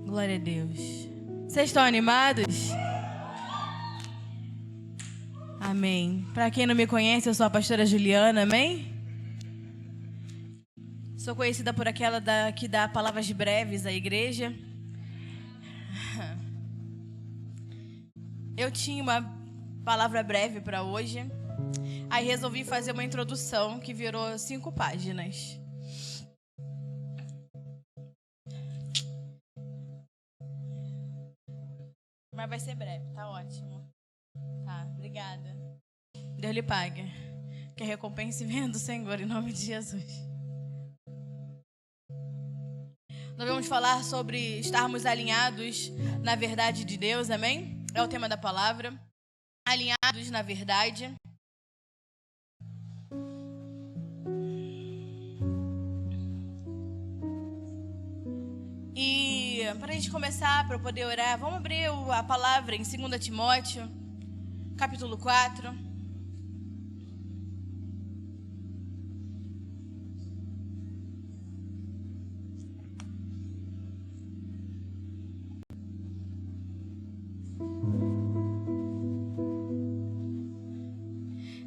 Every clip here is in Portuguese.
Glória a Deus. Vocês estão animados? Amém. Para quem não me conhece, eu sou a pastora Juliana, amém? Sou conhecida por aquela que dá palavras breves à igreja. Eu tinha uma palavra breve para hoje. Aí resolvi fazer uma introdução que virou 5 páginas. Mas vai ser breve, tá ótimo. Tá, obrigada. Deus lhe pague. Que a recompensa venha do Senhor, em nome de Jesus. Nós vamos falar sobre estarmos alinhados na verdade de Deus, amém? É o tema da palavra. Alinhados na verdade. E para a gente começar, para eu poder orar, vamos abrir a palavra em 2 Timóteo, capítulo 4.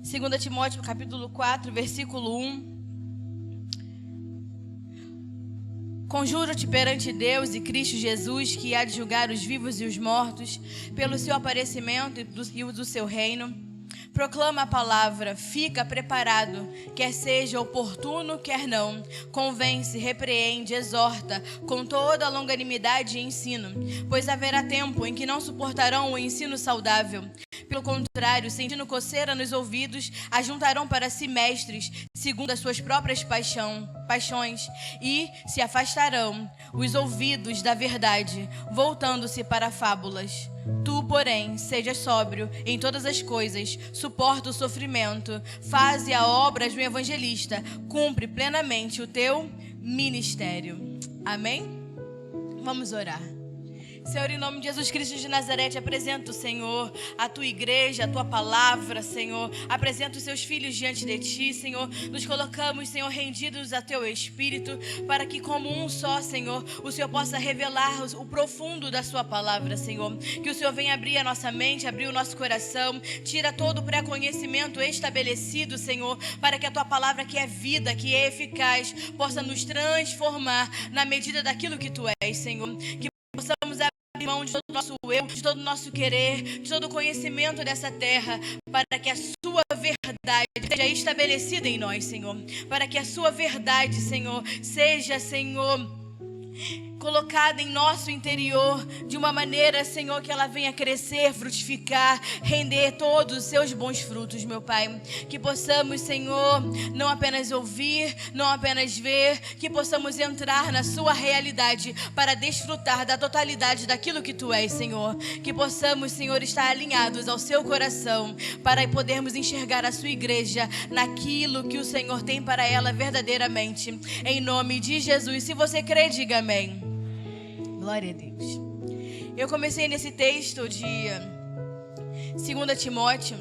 Segunda Timóteo, capítulo 4, versículo 1. Conjuro-te perante Deus e Cristo Jesus, que há de julgar os vivos e os mortos, pelo seu aparecimento e o do seu reino. Proclama a palavra, fica preparado, quer seja oportuno, quer não. Convence, repreende, exorta, com toda a longanimidade e ensino, pois haverá tempo em que não suportarão o ensino saudável. Pelo contrário, sentindo coceira nos ouvidos, ajuntarão para si mestres, segundo as suas próprias paixões, e se afastarão os ouvidos da verdade, voltando-se para fábulas. Tu, porém, sejas sóbrio em todas as coisas, suporta o sofrimento, faze a obra de um evangelista, cumpre plenamente o teu ministério. Amém? Vamos orar. Senhor, em nome de Jesus Cristo de Nazaré, te apresento, Senhor, a tua igreja, a tua palavra, Senhor. Apresento os seus filhos diante de ti, Senhor. Nos colocamos, Senhor, rendidos a teu Espírito, para que como um só, Senhor, o Senhor possa revelar o profundo da sua palavra, Senhor. Que o Senhor venha abrir a nossa mente, abrir o nosso coração, tira todo o pré-conhecimento estabelecido, Senhor, para que a tua palavra, que é vida, que é eficaz, possa nos transformar na medida daquilo que tu és, Senhor. Que possamos abrir mão de todo o nosso eu, de todo o nosso querer, de todo o conhecimento dessa terra, para que a sua verdade seja estabelecida em nós, Senhor. Para que a sua verdade, Senhor, seja, Senhor, colocada em nosso interior de uma maneira, Senhor, que ela venha crescer, frutificar, render todos os seus bons frutos, meu Pai. Que possamos, Senhor, não apenas ouvir, não apenas ver, que possamos entrar na sua realidade para desfrutar da totalidade daquilo que Tu és, Senhor. Que possamos, Senhor, estar alinhados ao seu coração para podermos enxergar a sua igreja naquilo que o Senhor tem para ela verdadeiramente. Em nome de Jesus. Se você crê, diga amém. Glória a Deus. Eu comecei nesse texto de 2 Timóteo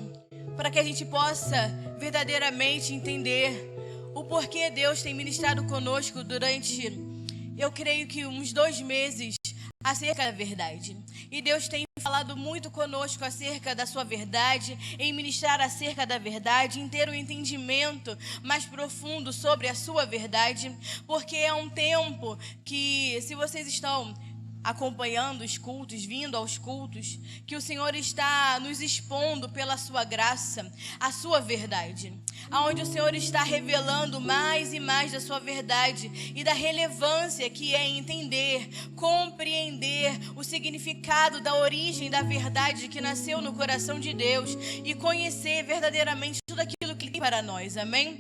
para que a gente possa verdadeiramente entender o porquê Deus tem ministrado conosco durante, eu creio que uns 2 meses, acerca da verdade. E Deus tem falado muito conosco acerca da sua verdade, em ministrar acerca da verdade, em ter um entendimento mais profundo sobre a sua verdade, porque é um tempo que, se vocês estão acompanhando os cultos, vindo aos cultos, que o Senhor está nos expondo pela sua graça, a sua verdade, aonde o Senhor está revelando mais e mais da sua verdade e da relevância que é entender, compreender o significado da origem da verdade que nasceu no coração de Deus e conhecer verdadeiramente tudo aquilo que Ele tem para nós, amém?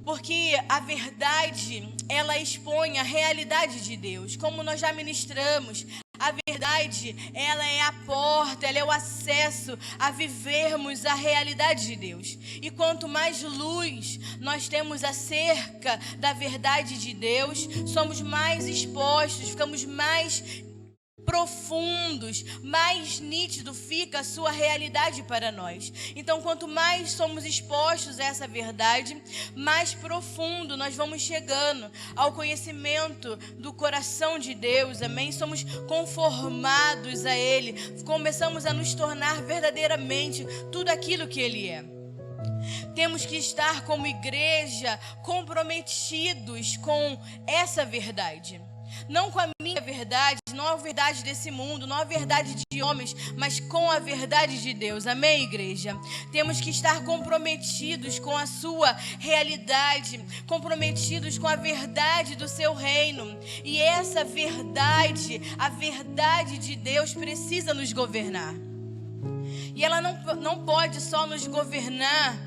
Porque a verdade, ela expõe a realidade de Deus. Como nós já ministramos, a verdade, ela é a porta, ela é o acesso a vivermos a realidade de Deus. E quanto mais luz nós temos acerca da verdade de Deus, somos mais expostos, ficamos mais profundos, mais nítido fica a sua realidade para nós. Então, quanto mais somos expostos a essa verdade, mais profundo nós vamos chegando ao conhecimento do coração de Deus, amém? Somos conformados a Ele, começamos a nos tornar verdadeiramente tudo aquilo que Ele é. Temos que estar como igreja comprometidos com essa verdade. Não com a minha verdade, não a verdade desse mundo, não a verdade de homens, mas com a verdade de Deus. Amém, igreja? Temos que estar comprometidos com a sua realidade, comprometidos com a verdade do seu reino. E essa verdade, a verdade de Deus, precisa nos governar. E ela não pode só nos governar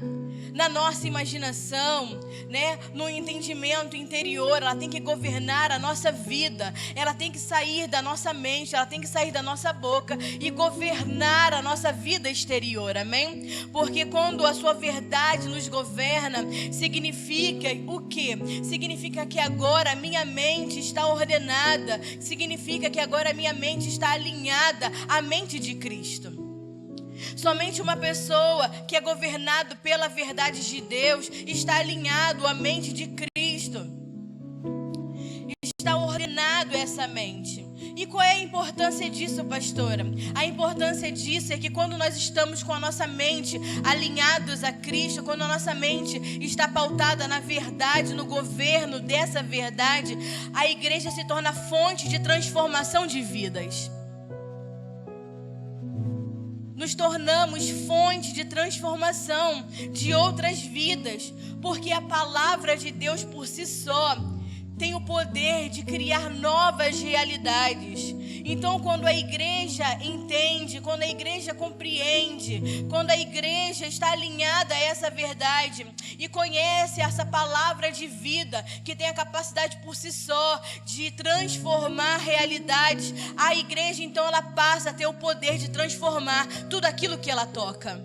na nossa imaginação, né? No entendimento interior. Ela tem que governar a nossa vida. Ela tem que sair da nossa mente, ela tem que sair da nossa boca e governar a nossa vida exterior, amém? Porque quando a sua verdade nos governa, significa o quê? Significa que agora a minha mente está ordenada, significa que agora a minha mente está alinhada à mente de Cristo. Somente uma pessoa que é governada pela verdade de Deus está alinhado à mente de Cristo. Está ordenado essa mente. E qual é a importância disso, pastora? A importância disso é que quando nós estamos com a nossa mente alinhados a Cristo, quando a nossa mente está pautada na verdade, no governo dessa verdade, a igreja se torna fonte de transformação de vidas. Nos tornamos fonte de transformação de outras vidas, porque a palavra de Deus por si só tem o poder de criar novas realidades. Então, quando a igreja entende, quando a igreja compreende, quando a igreja está alinhada a essa verdade e conhece essa palavra de vida, que tem a capacidade por si só de transformar realidades, a igreja então ela passa a ter o poder de transformar tudo aquilo que ela toca.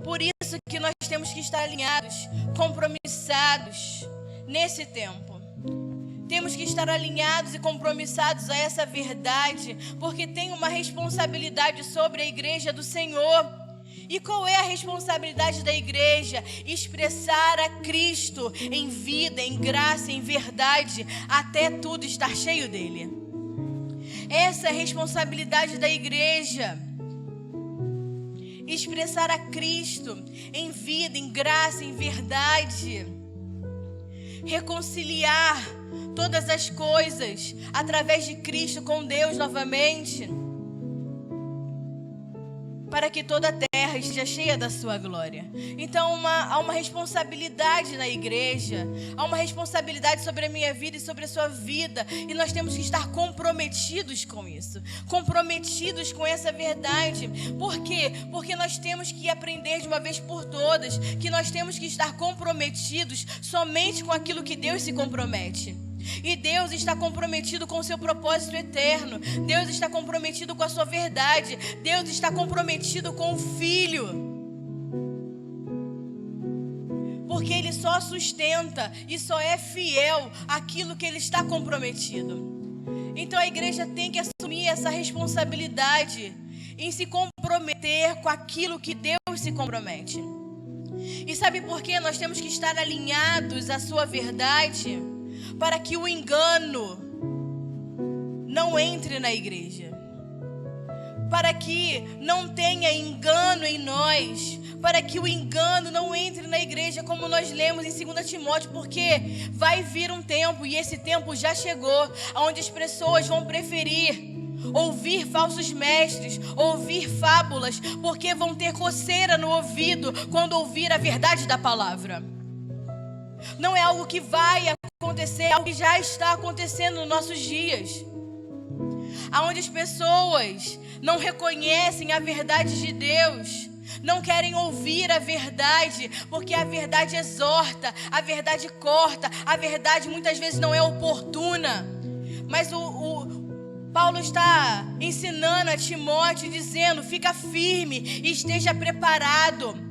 Por isso que nós temos que estar alinhados, compromissados nesse tempo. Temos que estar alinhados e compromissados a essa verdade, porque tem uma responsabilidade sobre a igreja do Senhor. E qual é a responsabilidade da igreja? Expressar a Cristo em vida, em graça, em verdade, até tudo estar cheio dele. Essa é a responsabilidade da igreja. Expressar a Cristo em vida, em graça, em verdade. Reconciliar todas as coisas através de Cristo com Deus novamente, para que toda a terra esteja cheia da sua glória. Então há uma responsabilidade na igreja, há uma responsabilidade sobre a minha vida e sobre a sua vida, e nós temos que estar comprometidos com isso, comprometidos com essa verdade. Por quê? Porque nós temos que aprender de uma vez por todas que nós temos que estar comprometidos somente com aquilo que Deus se compromete. E Deus está comprometido com o seu propósito eterno. Deus está comprometido com a sua verdade. Deus está comprometido com o Filho. Porque Ele só sustenta e só é fiel àquilo que Ele está comprometido. Então a igreja tem que assumir essa responsabilidade em se comprometer com aquilo que Deus se compromete. E sabe por que nós temos que estar alinhados à sua verdade? Para que o engano não entre na igreja, para que não tenha engano em nós, para que o engano não entre na igreja, como nós lemos em 2 Timóteo, porque vai vir um tempo, e esse tempo já chegou, onde as pessoas vão preferir ouvir falsos mestres, ouvir fábulas, porque vão ter coceira no ouvido quando ouvir a verdade da palavra. Não é algo que vai acontecer, é algo que já está acontecendo nos nossos dias, aonde as pessoas não reconhecem a verdade de Deus, não querem ouvir a verdade, porque a verdade exorta, a verdade corta, a verdade muitas vezes não é oportuna. Mas o Paulo está ensinando a Timóteo, dizendo: fica firme e esteja preparado.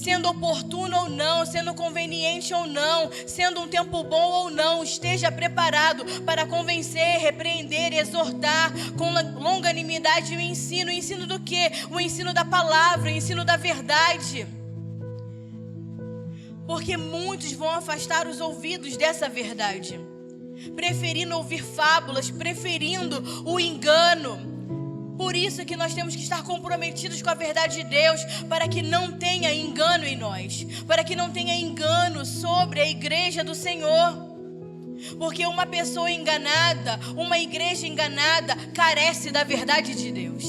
sendo oportuno ou não, sendo conveniente ou não, sendo um tempo bom ou não, esteja preparado para convencer, repreender, exortar com longanimidade o ensino. O ensino do quê? O ensino da palavra, o ensino da verdade. Porque muitos vão afastar os ouvidos dessa verdade, preferindo ouvir fábulas, preferindo o engano. Por isso que nós temos que estar comprometidos com a verdade de Deus, para que não tenha engano em nós, para que não tenha engano sobre a igreja do Senhor. Porque uma pessoa enganada, uma igreja enganada, carece da verdade de Deus.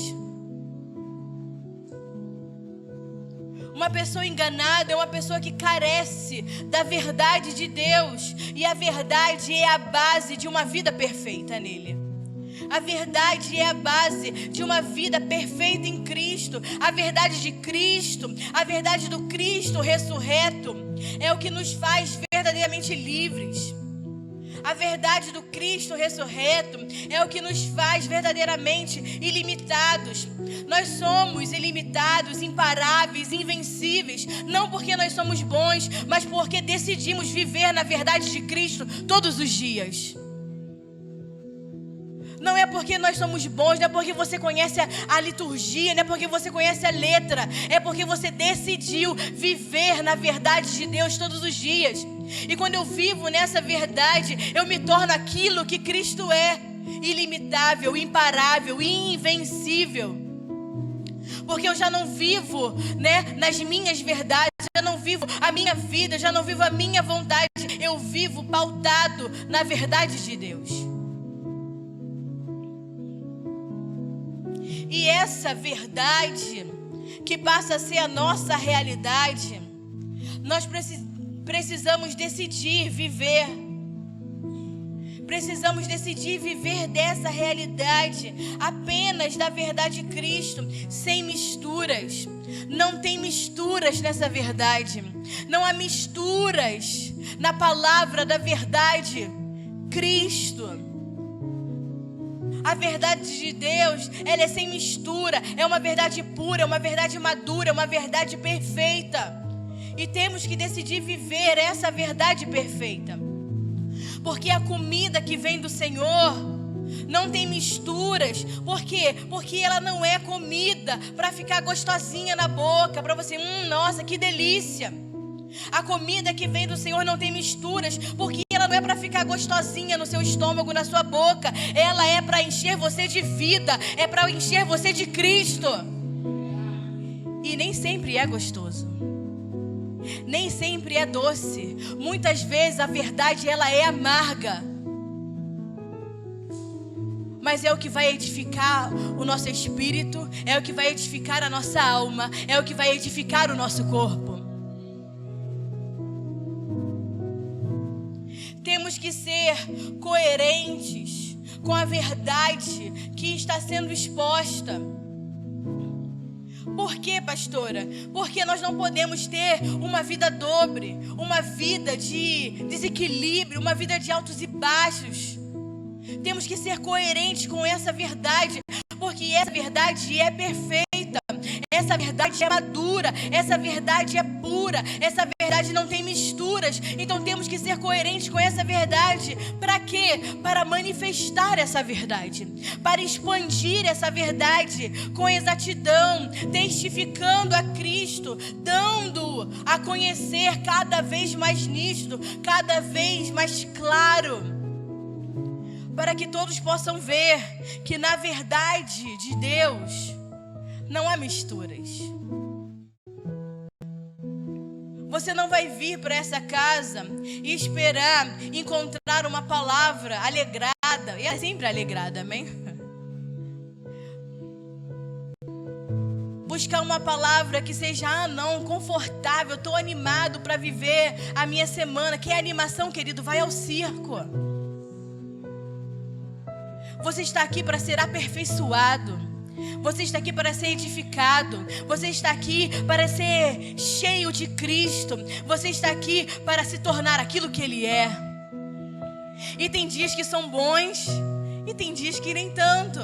Uma pessoa enganada é uma pessoa que carece da verdade de Deus. E a verdade é a base de uma vida perfeita nele. A verdade é a base de uma vida perfeita em Cristo. A verdade de Cristo, a verdade do Cristo ressurreto, é o que nos faz verdadeiramente livres. A verdade do Cristo ressurreto é o que nos faz verdadeiramente ilimitados. Nós somos ilimitados, imparáveis, invencíveis, não porque nós somos bons, mas porque decidimos viver na verdade de Cristo todos os dias. Não é porque nós somos bons, não é porque você conhece a liturgia, não é porque você conhece a letra. É porque você decidiu viver na verdade de Deus todos os dias. E quando eu vivo nessa verdade, eu me torno aquilo que Cristo é: ilimitável, imparável, invencível. Porque eu já não vivo, nas minhas verdades, eu já não vivo a minha vida, eu já não vivo a minha vontade. Eu vivo pautado na verdade de Deus. E essa verdade, que passa a ser a nossa realidade, nós precisamos decidir viver. Precisamos decidir viver dessa realidade, apenas da verdade de Cristo, sem misturas. Não tem misturas nessa verdade. Não há misturas na palavra da verdade, Cristo. A verdade de Deus, ela é sem mistura, é uma verdade pura, é uma verdade madura, é uma verdade perfeita. E temos que decidir viver essa verdade perfeita. Porque a comida que vem do Senhor não tem misturas. Por quê? Porque ela não é comida para ficar gostosinha na boca, para você, nossa, que delícia. A comida que vem do Senhor não tem misturas, porque ela não é para ficar gostosinha no seu estômago, na sua boca. Ela é para encher você de vida, é para encher você de Cristo. E nem sempre é gostoso, nem sempre é doce. Muitas vezes a verdade, ela é amarga. Mas é o que vai edificar o nosso espírito, é o que vai edificar a nossa alma, é o que vai edificar o nosso corpo. Temos que ser coerentes com a verdade que está sendo exposta. Por quê, pastora? Porque nós não podemos ter uma vida dobre, uma vida de desequilíbrio, uma vida de altos e baixos. Temos que ser coerentes com essa verdade, porque essa verdade é perfeita, essa verdade é madura, essa verdade é pura, essa verdade não tem misturas. Então temos que ser coerentes com essa verdade. Para quê? Para manifestar essa verdade, para expandir essa verdade com exatidão, testificando a Cristo, dando a conhecer cada vez mais nítido, cada vez mais claro, para que todos possam ver que na verdade de Deus não há misturas. Você não vai vir para essa casa e esperar encontrar uma palavra alegrada. E é sempre alegrada, amém? Buscar uma palavra que seja, confortável. Estou animado para viver a minha semana. Que é animação, querido? Vai ao circo. Você está aqui para ser aperfeiçoado. Você está aqui para ser edificado. Você está aqui para ser cheio de Cristo. Você está aqui para se tornar aquilo que Ele é. E tem dias que são bons e tem dias que nem tanto.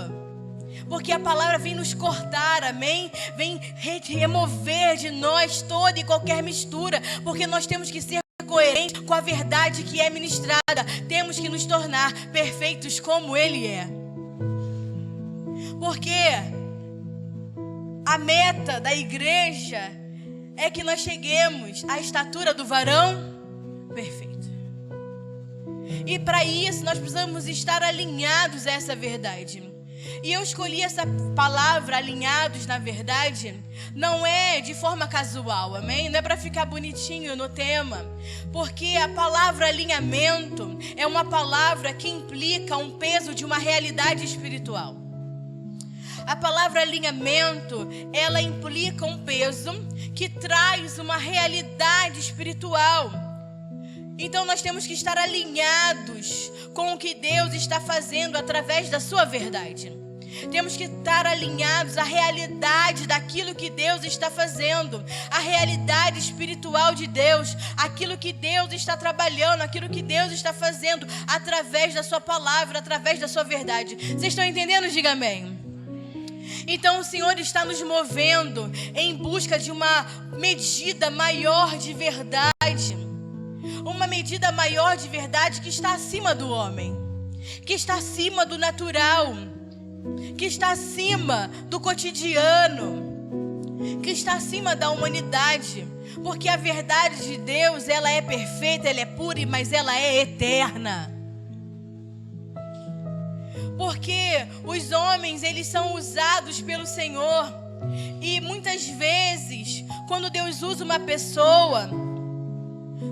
Porque a palavra vem nos cortar, amém? Vem remover de nós toda e qualquer mistura, porque nós temos que ser coerentes com a verdade que é ministrada. Temos que nos tornar perfeitos como Ele é. Porque a meta da igreja é que nós cheguemos à estatura do varão perfeito. E para isso nós precisamos estar alinhados a essa verdade. E eu escolhi essa palavra, alinhados na verdade, não é de forma casual, amém? Não é para ficar bonitinho no tema, porque a palavra alinhamento é uma palavra que implica um peso de uma realidade espiritual. A palavra alinhamento, ela implica um peso que traz uma realidade espiritual. Então nós temos que estar alinhados com o que Deus está fazendo através da sua verdade. Temos que estar alinhados à realidade daquilo que Deus está fazendo, a realidade espiritual de Deus, aquilo que Deus está trabalhando, aquilo que Deus está fazendo através da sua palavra, através da sua verdade. Vocês estão entendendo? Diga amém. Então o Senhor está nos movendo em busca de uma medida maior de verdade. Uma medida maior de verdade que está acima do homem, que está acima do natural, que está acima do cotidiano, que está acima da humanidade. Porque a verdade de Deus, ela é perfeita, ela é pura, mas ela é eterna. Porque os homens, eles são usados pelo Senhor. E muitas vezes, quando Deus usa uma pessoa,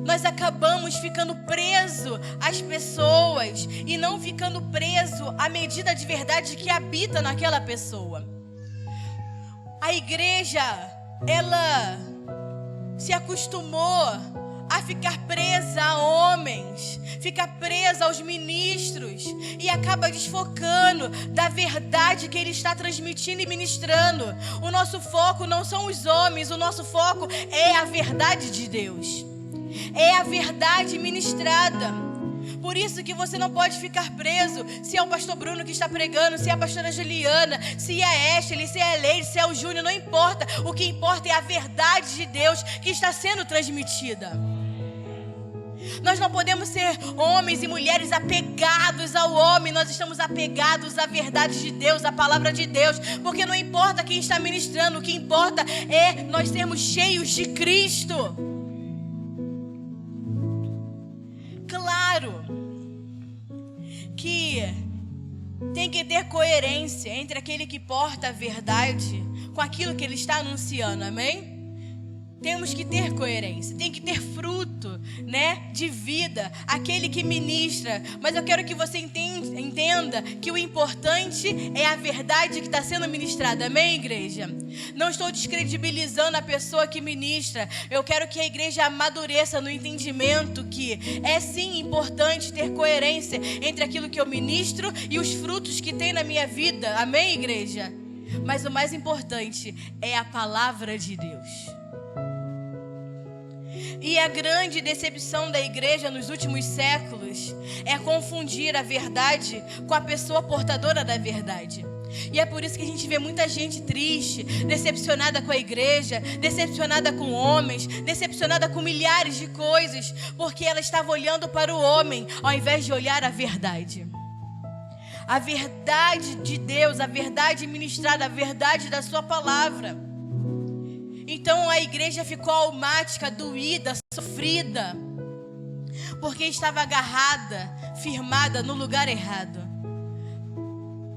nós acabamos ficando presos às pessoas e não ficando preso à medida de verdade que habita naquela pessoa. A igreja, ela se acostumou a ficar presa a homens, ficar presa aos ministros e acaba desfocando da verdade que ele está transmitindo e ministrando. O nosso foco não são os homens, o nosso foco é a verdade de Deus. É a verdade ministrada. Por isso que você não pode ficar preso se é o pastor Bruno que está pregando, se é a pastora Juliana, se é a Ashley, se é a Leide, se é o Júnior, não importa. O que importa é a verdade de Deus que está sendo transmitida. Nós não podemos ser homens e mulheres apegados ao homem. Nós estamos apegados à verdade de Deus, à palavra de Deus. Porque não importa quem está ministrando, o que importa é nós sermos cheios de Cristo. Claro que tem que ter coerência entre aquele que porta a verdade com aquilo que ele está anunciando, amém? Temos que ter coerência, tem que ter fruto, né, de vida, aquele que ministra. Mas eu quero que você entenda que o importante é a verdade que está sendo ministrada, amém, igreja? Não estou descredibilizando a pessoa que ministra. Eu quero que a igreja amadureça no entendimento que é sim importante ter coerência entre aquilo que eu ministro e os frutos que tem na minha vida, amém, igreja? Mas o mais importante é a palavra de Deus. E a grande decepção da igreja nos últimos séculos é confundir a verdade com a pessoa portadora da verdade. E é por isso que a gente vê muita gente triste, decepcionada com a igreja, decepcionada com homens, decepcionada com milhares de coisas, porque ela estava olhando para o homem ao invés de olhar a verdade. A verdade de Deus, a verdade ministrada, a verdade da sua palavra. Então a igreja ficou almática, doída, sofrida, porque estava agarrada, firmada no lugar errado.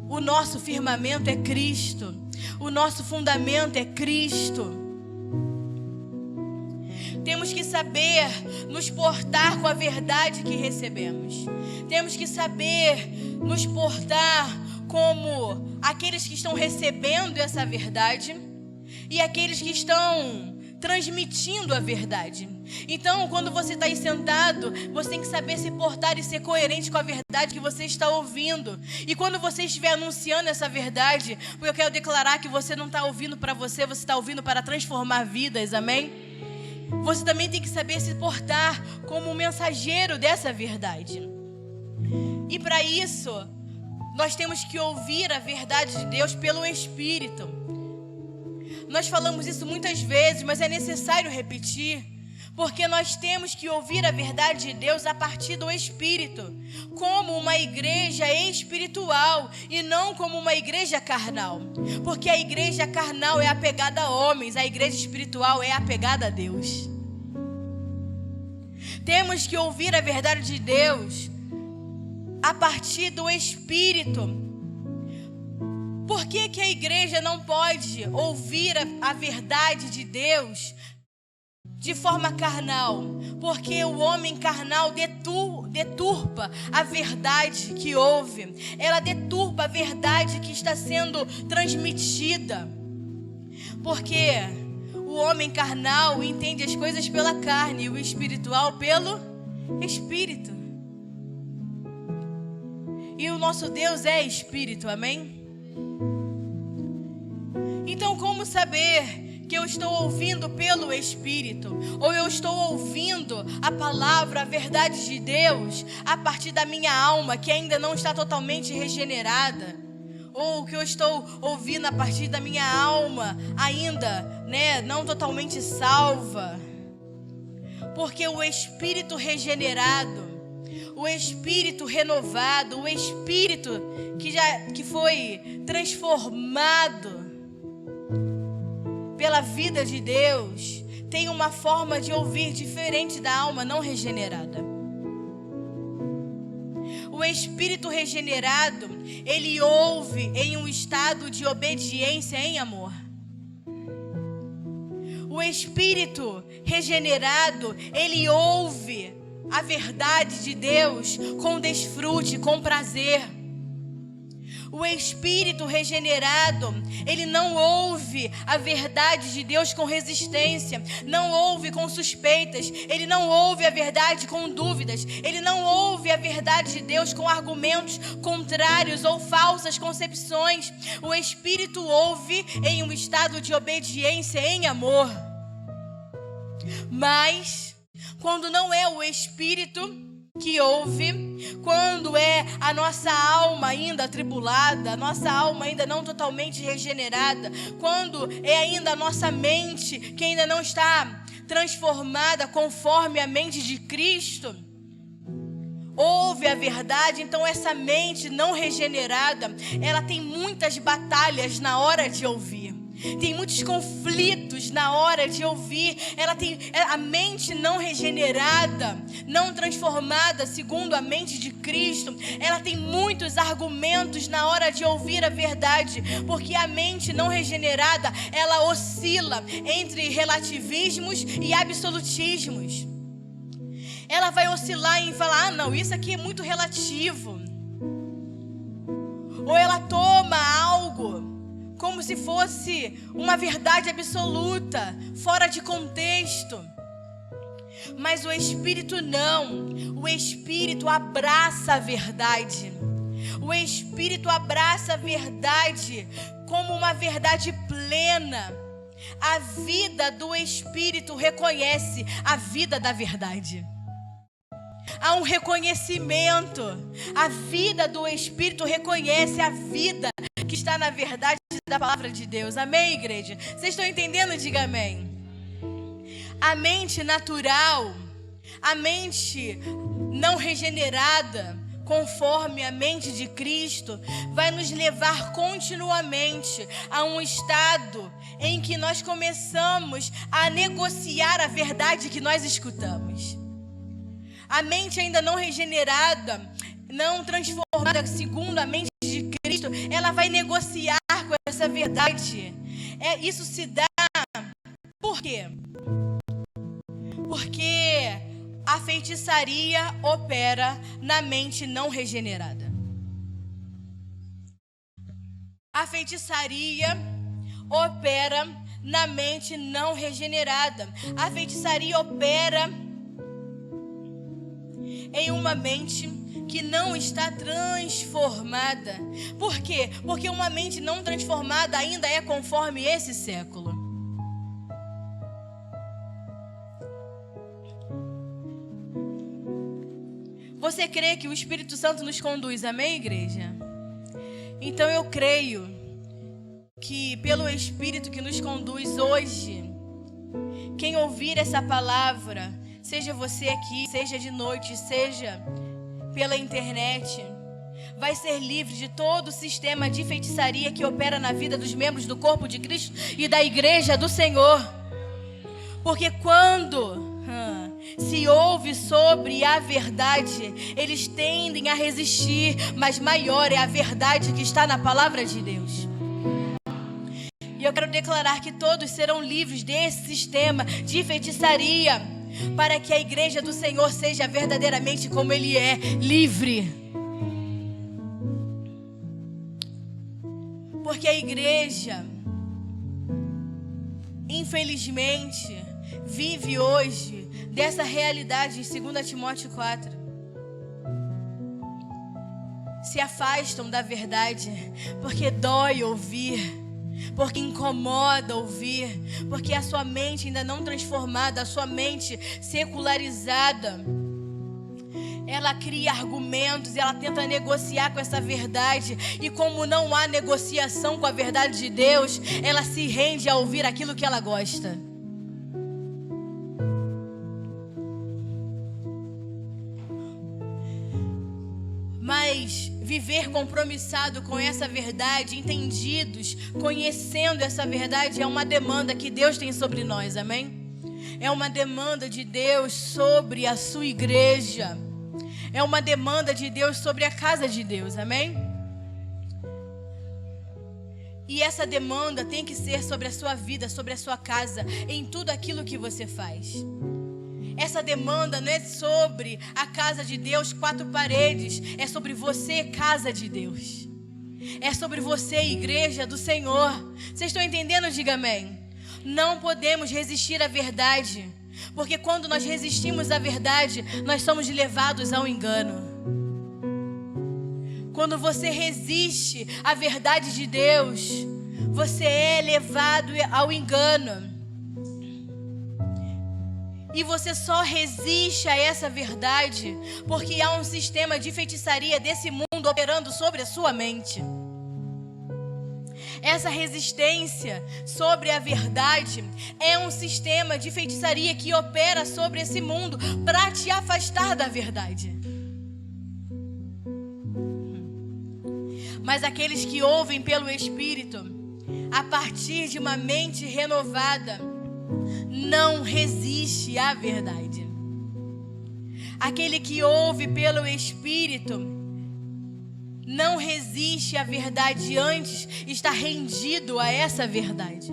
O nosso firmamento é Cristo, o nosso fundamento é Cristo. Temos que saber nos portar com a verdade que recebemos. Temos que saber nos portar como aqueles que estão recebendo essa verdade e aqueles que estão transmitindo a verdade. Então, quando você está aí sentado, você tem que saber se portar e ser coerente com a verdade que você está ouvindo. E quando você estiver anunciando essa verdade, porque eu quero declarar que você não está ouvindo para você, você está ouvindo para transformar vidas, amém? Você também tem que saber se portar como um mensageiro dessa verdade. E para isso, Nós temos que ouvir a verdade de Deus pelo Espírito. Nós falamos isso muitas vezes, mas é necessário repetir, porque nós temos que ouvir a verdade de Deus a partir do Espírito, como uma igreja espiritual e não como uma igreja carnal, porque a igreja carnal é apegada a homens, a igreja espiritual é apegada a Deus. Temos que ouvir a verdade de Deus a partir do Espírito. Por que a igreja não pode ouvir a verdade de Deus de forma carnal? Porque o homem carnal deturpa a verdade que ouve. Ela deturpa a verdade que está sendo transmitida. Porque o homem carnal entende as coisas pela carne e o espiritual pelo Espírito. E o nosso Deus é Espírito, amém? Então, como saber que eu estou ouvindo pelo Espírito? Ou eu estou ouvindo a palavra, a verdade de Deus a partir da minha alma, que ainda não está totalmente regenerada? Ou que eu estou ouvindo a partir da minha alma ainda, não totalmente salva? Porque o Espírito regenerado, o Espírito renovado, o Espírito que foi transformado pela vida de Deus, tem uma forma de ouvir diferente da alma não regenerada. O Espírito regenerado, ele ouve em um estado de obediência em amor. O Espírito regenerado, ele ouve a verdade de Deus com desfrute, com prazer. O Espírito regenerado, ele não ouve a verdade de Deus com resistência, não ouve com suspeitas, ele não ouve a verdade com dúvidas, ele não ouve a verdade de Deus com argumentos contrários ou falsas concepções. O Espírito ouve em um estado de obediência em amor. Mas, quando não é o Espírito que ouve, quando é a nossa alma ainda atribulada, a nossa alma ainda não totalmente regenerada, quando é ainda a nossa mente que ainda não está transformada conforme a mente de Cristo, ouve a verdade, então essa mente não regenerada, ela tem muitas batalhas na hora de ouvir. Tem muitos conflitos na hora de ouvir. A mente não regenerada, não transformada segundo a mente de Cristo, ela tem muitos argumentos na hora de ouvir a verdade, porque a mente não regenerada, ela oscila entre relativismos e absolutismos. Ela vai oscilar em falar, não, isso aqui é muito relativo. Ou ela toma algo como se fosse uma verdade absoluta, fora de contexto. Mas o Espírito não. O Espírito abraça a verdade. O Espírito abraça a verdade como uma verdade plena. A vida do Espírito reconhece a vida da verdade. Há um reconhecimento. A vida do Espírito reconhece a vida que está na verdade da palavra de Deus. Amém, igreja? Vocês estão entendendo? Diga amém. A mente natural, a mente não regenerada, conforme a mente de Cristo, vai nos levar continuamente a um estado em que nós começamos a negociar a verdade que nós escutamos. A mente ainda não regenerada, não transformada segundo a mente de Cristo, ela vai negociar com essa verdade. Isso se dá por quê? Porque a feitiçaria opera na mente não regenerada. A feitiçaria opera na mente não regenerada. A feitiçaria opera em uma mente que não está transformada. Por quê? Porque uma mente não transformada ainda é conforme esse século. Você crê que o Espírito Santo nos conduz, amém, igreja? Então eu creio que pelo Espírito que nos conduz hoje, quem ouvir essa palavra, seja você aqui, seja de noite, seja pela internet, vai ser livre de todo o sistema de feitiçaria que opera na vida dos membros do corpo de Cristo e da igreja do Senhor. Porque quando se ouve sobre a verdade, eles tendem a resistir, mas maior é a verdade que está na palavra de Deus. E eu quero declarar que todos serão livres desse sistema de feitiçaria, para que a igreja do Senhor seja verdadeiramente como Ele é, livre. Porque a igreja, infelizmente, vive hoje dessa realidade em 2 Timóteo 4. Se afastam da verdade, porque dói ouvir, porque incomoda ouvir, porque a sua mente ainda não transformada, a sua mente secularizada, ela cria argumentos, ela tenta negociar com essa verdade, e como não há negociação com a verdade de Deus, ela se rende a ouvir aquilo que ela gosta. Mas viver compromissado com essa verdade, entendidos, conhecendo essa verdade, é uma demanda que Deus tem sobre nós, amém? É uma demanda de Deus sobre a sua igreja. É uma demanda de Deus sobre a casa de Deus, amém? E essa demanda tem que ser sobre a sua vida, sobre a sua casa, em tudo aquilo que você faz. Essa demanda não é sobre a casa de Deus, 4 paredes. É sobre você, casa de Deus. É sobre você, igreja do Senhor. Vocês estão entendendo? Diga amém. Não podemos resistir à verdade, porque quando nós resistimos à verdade, nós somos levados ao engano. Quando você resiste à verdade de Deus, você é levado ao engano. E você só resiste a essa verdade porque há um sistema de feitiçaria desse mundo operando sobre a sua mente. Essa resistência sobre a verdade é um sistema de feitiçaria que opera sobre esse mundo para te afastar da verdade. Mas aqueles que ouvem pelo Espírito, a partir de uma mente renovada, não resiste à verdade. Aquele que ouve pelo Espírito não resiste à verdade, antes está rendido a essa verdade.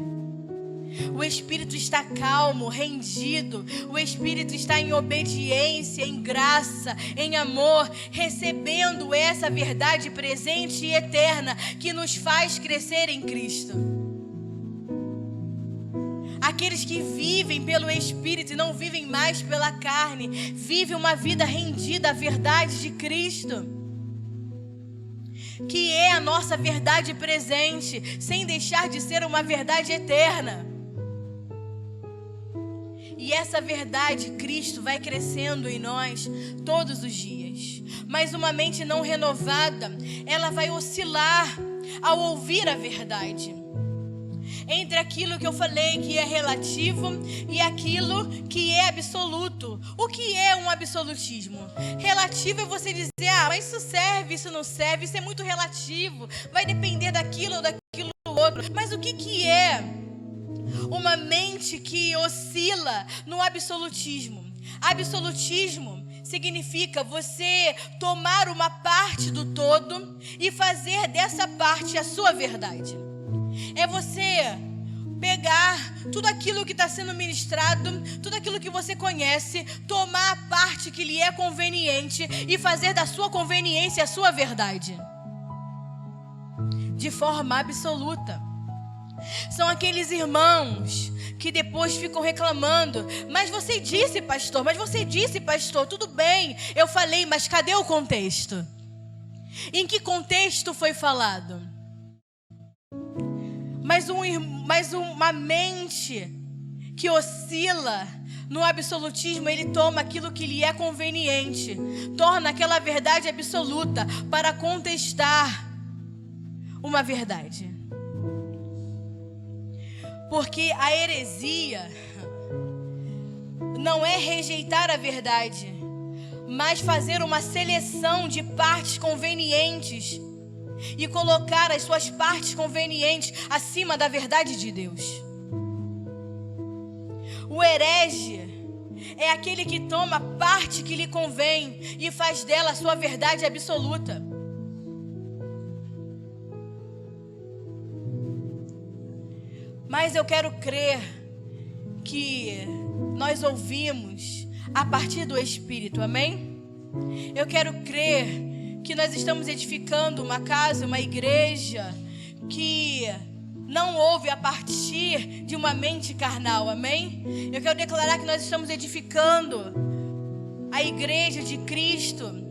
O Espírito está calmo, rendido. O Espírito está em obediência, em graça, em amor, recebendo essa verdade presente e eterna que nos faz crescer em Cristo. Aqueles que vivem pelo Espírito e não vivem mais pela carne, vivem uma vida rendida à verdade de Cristo, que é a nossa verdade presente, sem deixar de ser uma verdade eterna. E essa verdade, Cristo, vai crescendo em nós todos os dias. Mas uma mente não renovada, ela vai oscilar ao ouvir a verdade. Entre aquilo que eu falei que é relativo e aquilo que é absoluto. O que é um absolutismo? Relativo é você dizer, mas isso serve, isso não serve, isso é muito relativo, vai depender daquilo ou daquilo outro. Mas o que é uma mente que oscila no absolutismo? Absolutismo significa você tomar uma parte do todo e fazer dessa parte a sua verdade. É você pegar tudo aquilo que está sendo ministrado, tudo aquilo que você conhece, tomar a parte que lhe é conveniente e fazer da sua conveniência a sua verdade, de forma absoluta. São aqueles irmãos que depois ficam reclamando, mas você disse, pastor, tudo bem, eu falei, mas cadê o contexto? Em que contexto foi falado? Mas uma mente que oscila no absolutismo, ele toma aquilo que lhe é conveniente, torna aquela verdade absoluta para contestar uma verdade. Porque a heresia não é rejeitar a verdade, mas fazer uma seleção de partes convenientes e colocar as suas partes convenientes acima da verdade de Deus. O herege é aquele que toma a parte que lhe convém e faz dela a sua verdade absoluta. Mas eu quero crer que nós ouvimos a partir do Espírito, amém? Eu quero crer que nós estamos edificando uma casa, uma igreja que não ouve a partir de uma mente carnal, amém? Eu quero declarar que nós estamos edificando a igreja de Cristo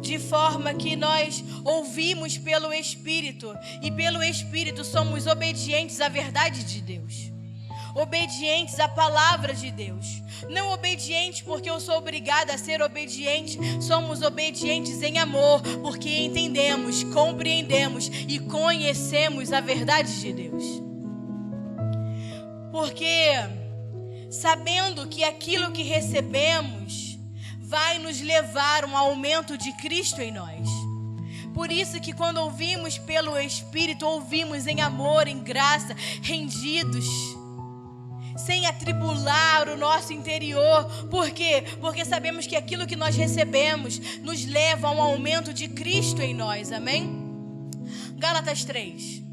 de forma que nós ouvimos pelo Espírito e pelo Espírito somos obedientes à verdade de Deus, obedientes à palavra de Deus. Não obedientes porque eu sou obrigada a ser obediente, somos obedientes em amor, porque entendemos, compreendemos e conhecemos a verdade de Deus. Porque sabendo que aquilo que recebemos vai nos levar a um aumento de Cristo em nós. Por isso que quando ouvimos pelo Espírito, ouvimos em amor, em graça, rendidos, sem atribular o nosso interior. Por quê? Porque sabemos que aquilo que nós recebemos nos leva a um aumento de Cristo em nós, amém? Gálatas 3.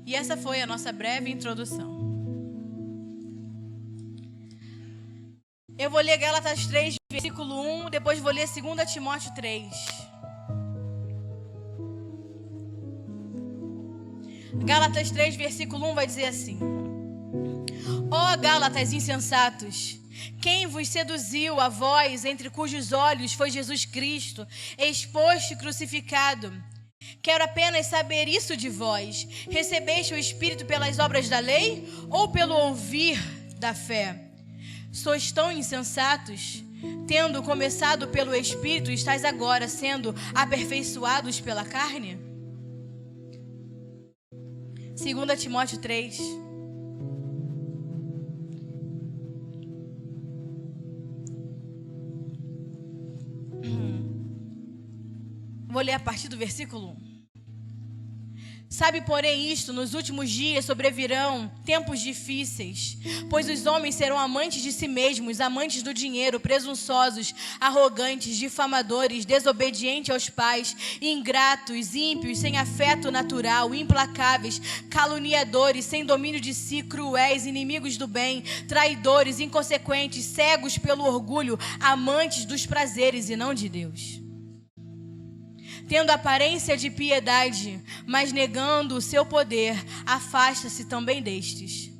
E essa foi a nossa breve introdução. Eu vou ler Gálatas 3, versículo 1, depois vou ler 2 Timóteo 3. Gálatas 3, versículo 1 vai dizer assim: Ó Gálatas insensatos, quem vos seduziu a vós, entre cujos olhos foi Jesus Cristo, exposto e crucificado? Quero apenas saber isso de vós: recebeste o Espírito pelas obras da lei ou pelo ouvir da fé? Sois tão insensatos? Tendo começado pelo Espírito, estáis agora sendo aperfeiçoados pela carne? 2 Timóteo 3. Vou ler a partir do versículo 1. Sabe, porém, isto: nos últimos dias sobrevirão tempos difíceis, pois os homens serão amantes de si mesmos, amantes do dinheiro, presunçosos, arrogantes, difamadores, desobedientes aos pais, ingratos, ímpios, sem afeto natural, implacáveis, caluniadores, sem domínio de si, cruéis, inimigos do bem, traidores, inconsequentes, cegos pelo orgulho, amantes dos prazeres e não de Deus. Tendo aparência de piedade, mas negando o seu poder, afasta-se também destes.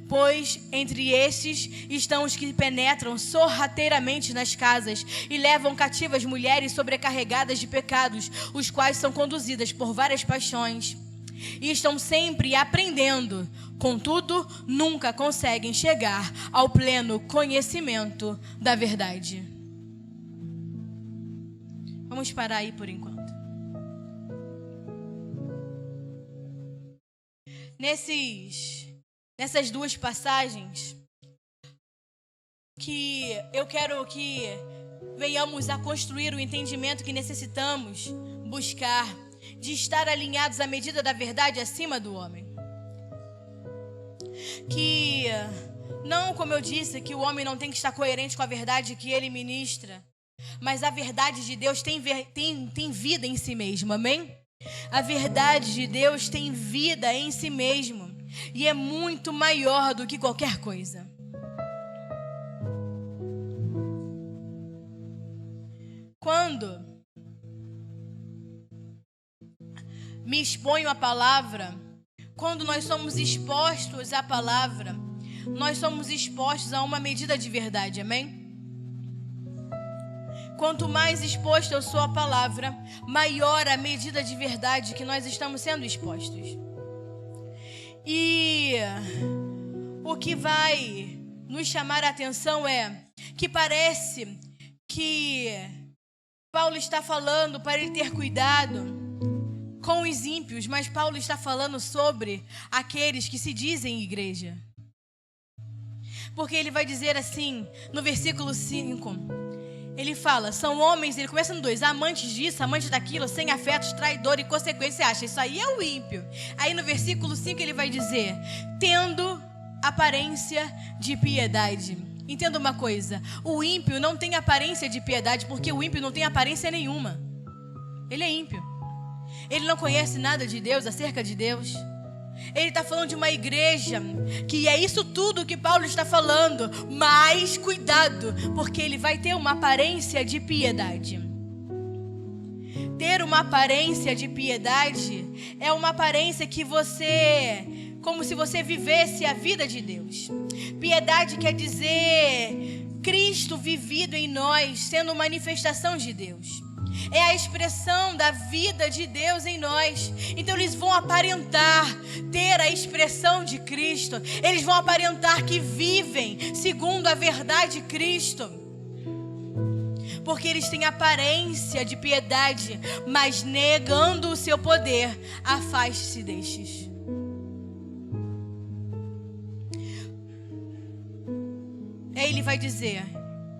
Pois entre estes estão os que penetram sorrateiramente nas casas e levam cativas mulheres sobrecarregadas de pecados, os quais são conduzidas por várias paixões e estão sempre aprendendo, contudo, nunca conseguem chegar ao pleno conhecimento da verdade. Vamos parar aí por enquanto. Nessas duas passagens, que eu quero que venhamos a construir o entendimento que necessitamos buscar, de estar alinhados à medida da verdade acima do homem. Que não, como eu disse, que o homem não tem que estar coerente com a verdade que ele ministra, mas a verdade de Deus tem vida em si mesmo, amém? A verdade de Deus tem vida em si mesmo e é muito maior do que qualquer coisa. Quando me exponho à palavra, quando nós somos expostos à palavra, nós somos expostos a uma medida de verdade, amém? Quanto mais exposto eu sou à palavra, maior a medida de verdade que nós estamos sendo expostos. E o que vai nos chamar a atenção é que parece que Paulo está falando para ele ter cuidado com os ímpios, mas Paulo está falando sobre aqueles que se dizem igreja. Porque ele vai dizer assim, no versículo 5, ele fala, são homens, ele começa no 2, amantes disso, amantes daquilo, sem afetos, traidor e consequência. Você acha, isso aí é o ímpio. Aí no versículo 5 ele vai dizer, tendo aparência de piedade. Entenda uma coisa, o ímpio não tem aparência de piedade, porque o ímpio não tem aparência nenhuma. Ele é ímpio. Ele não conhece nada de Deus, acerca de Deus. Ele está falando de uma igreja, que é isso tudo que Paulo está falando. Mas cuidado, porque ele vai ter uma aparência de piedade. Ter uma aparência de piedade é uma aparência que você, como se você vivesse a vida de Deus. Piedade quer dizer Cristo vivido em nós, sendo manifestação de Deus. É a expressão da vida de Deus em nós. Então eles vão aparentar ter a expressão de Cristo. Eles vão aparentar que vivem segundo a verdade de Cristo. Porque eles têm aparência de piedade, mas negando o seu poder, afaste-se destes. Aí ele vai dizer...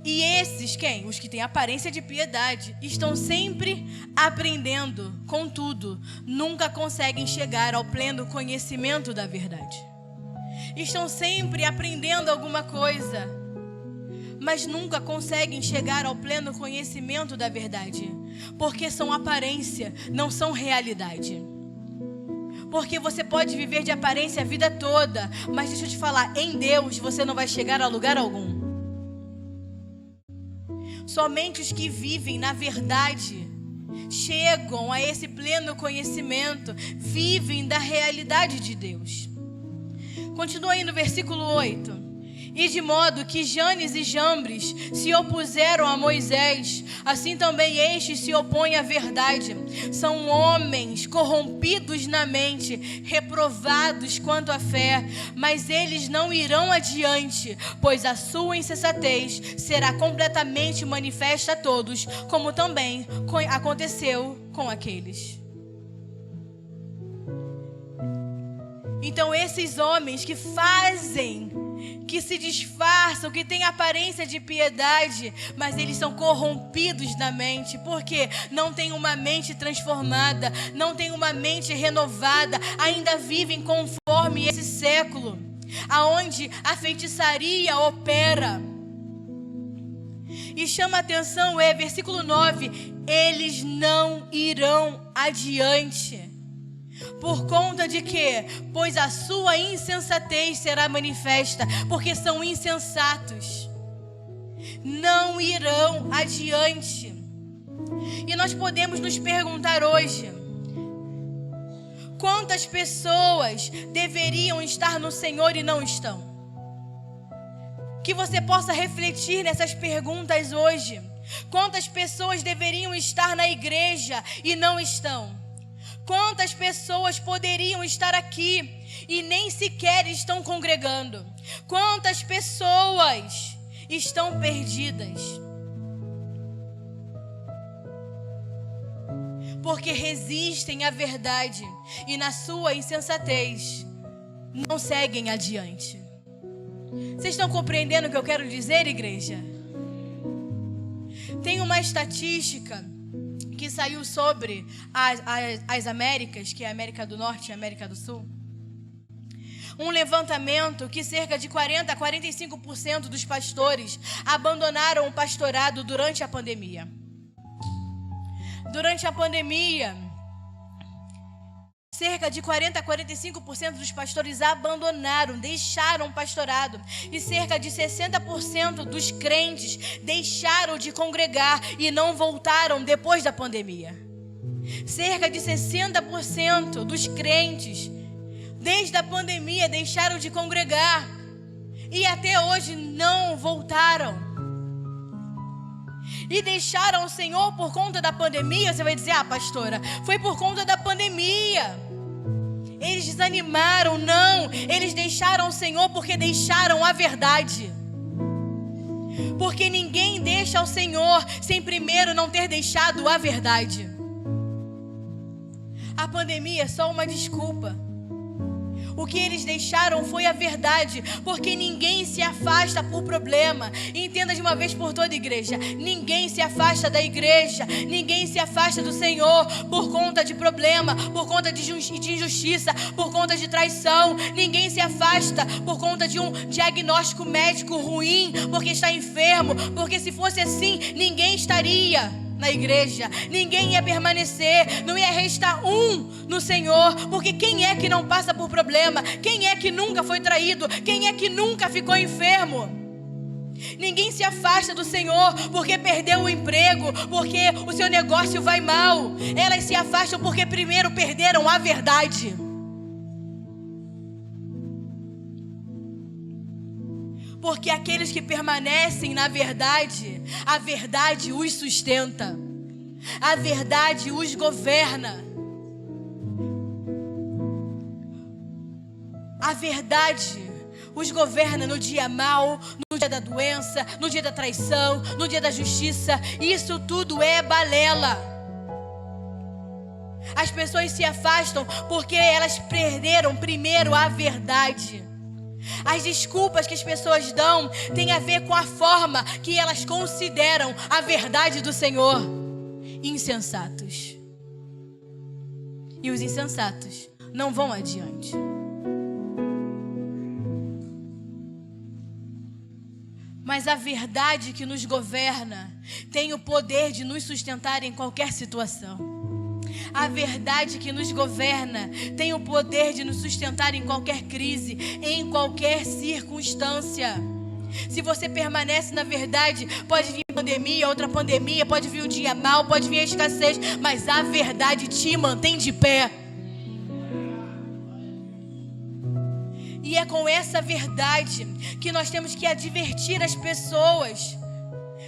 E esses, quem? Os que têm aparência de piedade, estão sempre aprendendo, contudo, nunca conseguem chegar ao pleno conhecimento da verdade. Estão sempre aprendendo alguma coisa, mas nunca conseguem chegar ao pleno conhecimento da verdade, porque são aparência, não são realidade. Porque você pode viver de aparência a vida toda, mas deixa eu te falar, em Deus você não vai chegar a lugar algum. Somente os que vivem na verdade chegam a esse pleno conhecimento, vivem da realidade de Deus. Continua aí no versículo 8. E de modo que Janes e Jambres se opuseram a Moisés, assim também estes se opõem à verdade. São homens corrompidos na mente, reprovados quanto à fé, mas eles não irão adiante, pois a sua insensatez será completamente manifesta a todos, como também aconteceu com aqueles. Então esses homens que fazem, que se disfarçam, que têm aparência de piedade, mas eles são corrompidos na mente, porque não têm uma mente transformada, não têm uma mente renovada, ainda vivem conforme esse século, aonde a feitiçaria opera. E chama a atenção, versículo 9, eles não irão adiante. Por conta de quê? Pois a sua insensatez será manifesta, porque são insensatos. Não irão adiante. E nós podemos nos perguntar hoje, quantas pessoas deveriam estar no Senhor e não estão? Que você possa refletir nessas perguntas hoje. Quantas pessoas deveriam estar na igreja e não estão? Quantas pessoas poderiam estar aqui e nem sequer estão congregando? Quantas pessoas estão perdidas? Porque resistem à verdade e na sua insensatez não seguem adiante. Vocês estão compreendendo o que eu quero dizer, igreja? Tem uma estatística que saiu sobre as Américas, que é a América do Norte e a América do Sul. Um levantamento que cerca de 40% a 45% dos pastores abandonaram o pastorado durante a pandemia. Durante a pandemia, cerca de 40% a 45% dos pastores abandonaram, deixaram o pastorado. E cerca de 60% dos crentes deixaram de congregar e não voltaram depois da pandemia. Cerca de 60% dos crentes, desde a pandemia, deixaram de congregar e até hoje não voltaram. E deixaram o Senhor por conta da pandemia. Você vai dizer, pastora, foi por conta da pandemia. Eles desanimaram, não. Eles deixaram o Senhor porque deixaram a verdade. Porque ninguém deixa ao Senhor sem primeiro não ter deixado a verdade. A pandemia é só uma desculpa. O que eles deixaram foi a verdade, porque ninguém se afasta por problema. Entenda de uma vez por toda, igreja. Ninguém se afasta da igreja, ninguém se afasta do Senhor por conta de problema, por conta de injustiça, por conta de traição. Ninguém se afasta por conta de um diagnóstico médico ruim, porque está enfermo. Porque se fosse assim, ninguém estaria na igreja, ninguém ia permanecer, não ia restar um no Senhor, porque quem é que não passa por problema? Quem é que nunca foi traído? Quem é que nunca ficou enfermo? Ninguém se afasta do Senhor porque perdeu o emprego, porque o seu negócio vai mal. Elas se afastam porque primeiro perderam a verdade. Porque aqueles que permanecem na verdade, a verdade os sustenta, a verdade os governa. A verdade os governa no dia mau, no dia da doença, no dia da traição, no dia da justiça. Isso tudo é balela. As pessoas se afastam porque elas perderam primeiro a verdade. As desculpas que as pessoas dão têm a ver com a forma que elas consideram a verdade do Senhor. Insensatos. E os insensatos não vão adiante. Mas a verdade que nos governa tem o poder de nos sustentar em qualquer situação. A verdade que nos governa tem o poder de nos sustentar em qualquer crise, em qualquer circunstância. Se você permanece na verdade, pode vir pandemia, outra pandemia, pode vir um dia mau, pode vir a escassez, mas a verdade te mantém de pé. E é com essa verdade que nós temos que advertir as pessoas.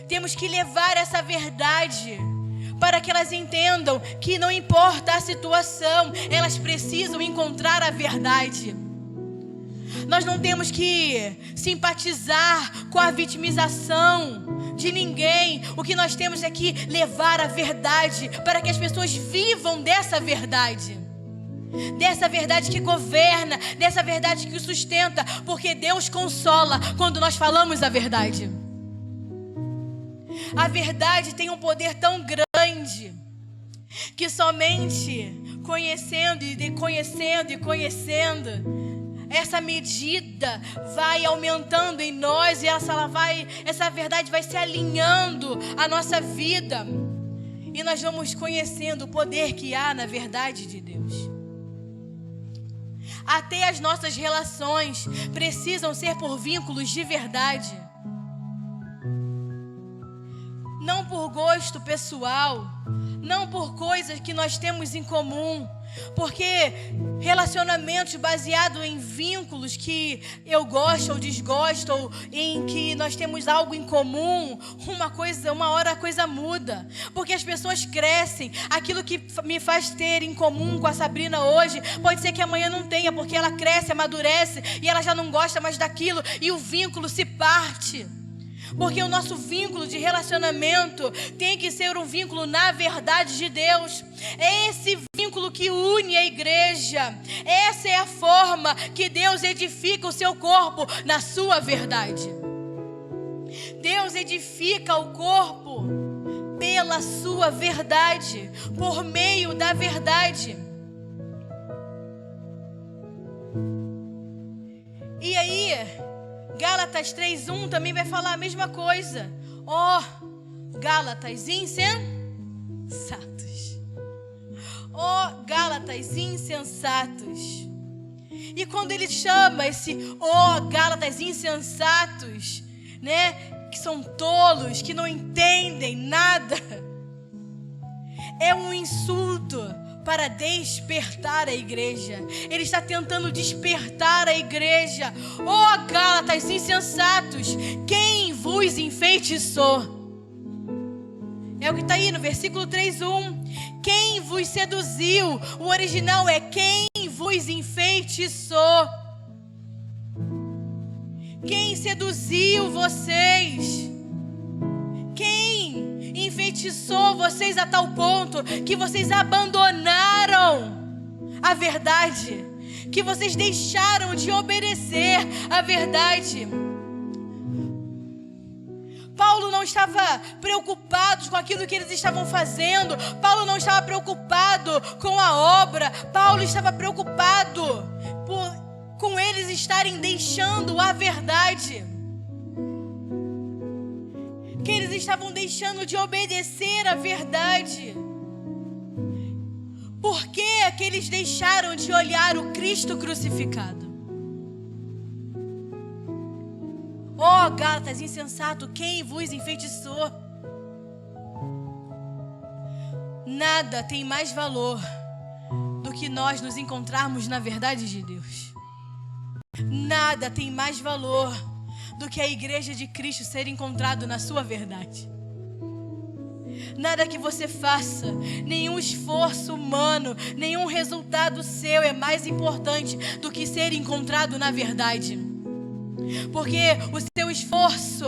Temos que levar essa verdade para que elas entendam que não importa a situação, elas precisam encontrar a verdade. Nós não temos que simpatizar com a vitimização de ninguém. O que nós temos é que levar a verdade para que as pessoas vivam dessa verdade. Dessa verdade que governa, dessa verdade que os sustenta, porque Deus consola quando nós falamos a verdade. A verdade tem um poder tão grande que somente conhecendo e conhecendo, essa medida vai aumentando em nós e essa verdade vai se alinhando à nossa vida. E nós vamos conhecendo o poder que há na verdade de Deus. Até as nossas relações precisam ser por vínculos de verdade. Não por gosto pessoal, não por coisas que nós temos em comum, porque relacionamentos baseados em vínculos que eu gosto ou desgosto, ou em que nós temos algo em comum, uma hora a coisa muda, porque as pessoas crescem. Aquilo que me faz ter em comum com a Sabrina hoje, pode ser que amanhã não tenha, porque ela cresce, amadurece e ela já não gosta mais daquilo e o vínculo se parte. Porque o nosso vínculo de relacionamento tem que ser um vínculo na verdade de Deus. É esse vínculo que une a igreja. Essa é a forma que Deus edifica o seu corpo na sua verdade. Deus edifica o corpo pela sua verdade, por meio da verdade. E aí, Gálatas 3:1 também vai falar a mesma coisa. Gálatas insensatos. Gálatas insensatos. E quando ele chama esse Gálatas insensatos, né, que são tolos, que não entendem nada, é um insulto para despertar a igreja. Ele está tentando despertar a igreja. Gálatas insensatos, quem vos enfeitiçou? É o que está aí no versículo 3:1. Quem vos seduziu? O original é quem vos enfeitiçou. Quem seduziu vocês? enfeitiçou vocês a tal ponto que vocês abandonaram a verdade, que vocês deixaram de obedecer a verdade. Paulo não estava preocupado com aquilo que eles estavam fazendo. Paulo não estava preocupado com a obra. Paulo estava preocupado com eles estarem deixando a verdade. Que eles estavam deixando de obedecer a verdade. Por que eles deixaram de olhar o Cristo crucificado? Ó Gálatas, insensato, quem vos enfeitiçou? Nada tem mais valor do que nós nos encontrarmos na verdade de Deus. Nada tem mais valor do que a igreja de Cristo ser encontrado na sua verdade. Nada que você faça, nenhum esforço humano, nenhum resultado seu é mais importante do que ser encontrado na verdade. Porque o seu esforço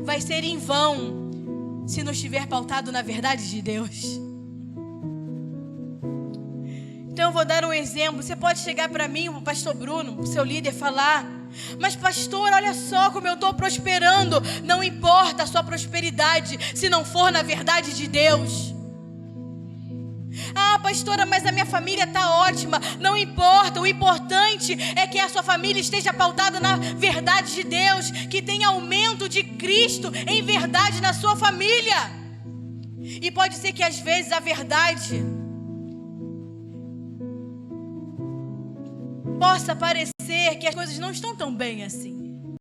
vai ser em vão se não estiver pautado na verdade de Deus. Então eu vou dar um exemplo. Você pode chegar para mim, o pastor Bruno, o seu líder, falar: mas pastor, olha só como eu estou prosperando. Não importa a sua prosperidade se não for na verdade de Deus. Ah, pastora, mas a minha família está ótima. Não importa, o importante é que a sua família esteja pautada na verdade de Deus, que tenha aumento de Cristo em verdade na sua família. E pode ser que às vezes a verdade possa parecer que as coisas não estão tão bem assim.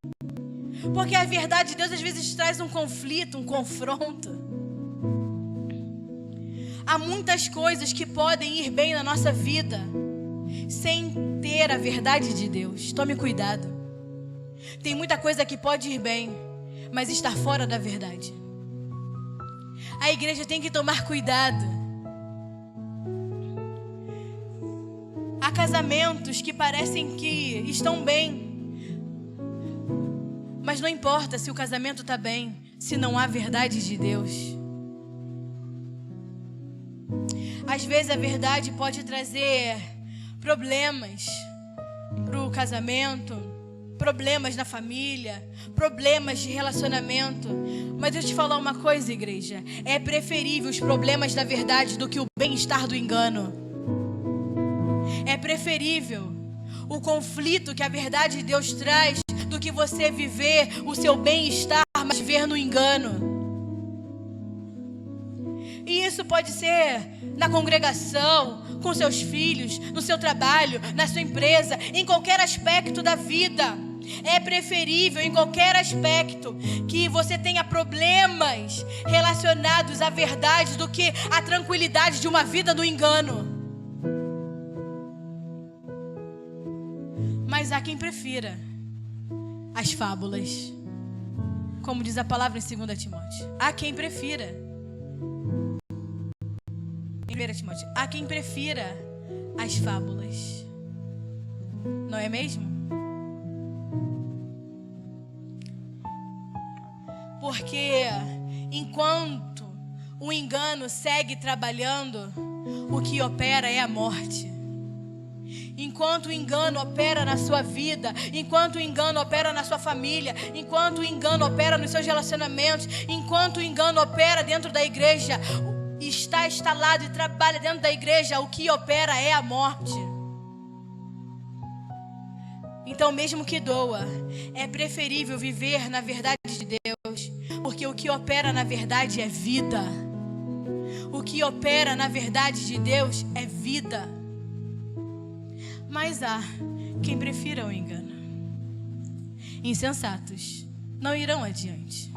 Porque a verdade de Deus às vezes traz um conflito, um confronto. Há muitas coisas que podem ir bem na nossa vida sem ter a verdade de Deus. Tome cuidado. Tem muita coisa que pode ir bem, mas estar fora da verdade. A igreja tem que tomar cuidado. Há casamentos que parecem que estão bem, mas não importa se o casamento está bem, se não há verdade de Deus. Às vezes a verdade pode trazer problemas para o casamento, problemas na família, problemas de relacionamento. Mas deixa eu te falar uma coisa, igreja: é preferível os problemas da verdade do que o bem-estar do engano. É preferível o conflito que a verdade de Deus traz do que você viver o seu bem-estar, mas viver no engano. E isso pode ser na congregação, com seus filhos, no seu trabalho, na sua empresa, em qualquer aspecto da vida. É preferível em qualquer aspecto que você tenha problemas relacionados à verdade do que a tranquilidade de uma vida no engano. Mas há quem prefira as fábulas, como diz a palavra em 2 Timóteo. Há quem prefira. 1 Timóteo. Há quem prefira as fábulas. Não é mesmo? Porque enquanto o engano segue trabalhando, o que opera é a morte. Enquanto o engano opera na sua vida, enquanto o engano opera na sua família, enquanto o engano opera nos seus relacionamentos, enquanto o engano opera dentro da igreja, está instalado e trabalha dentro da igreja, o que opera é a morte. Então, mesmo que doa, é preferível viver na verdade de Deus, porque o que opera na verdade é vida. O que opera na verdade de Deus é vida. Mas há quem prefira o engano. Insensatos não irão adiante.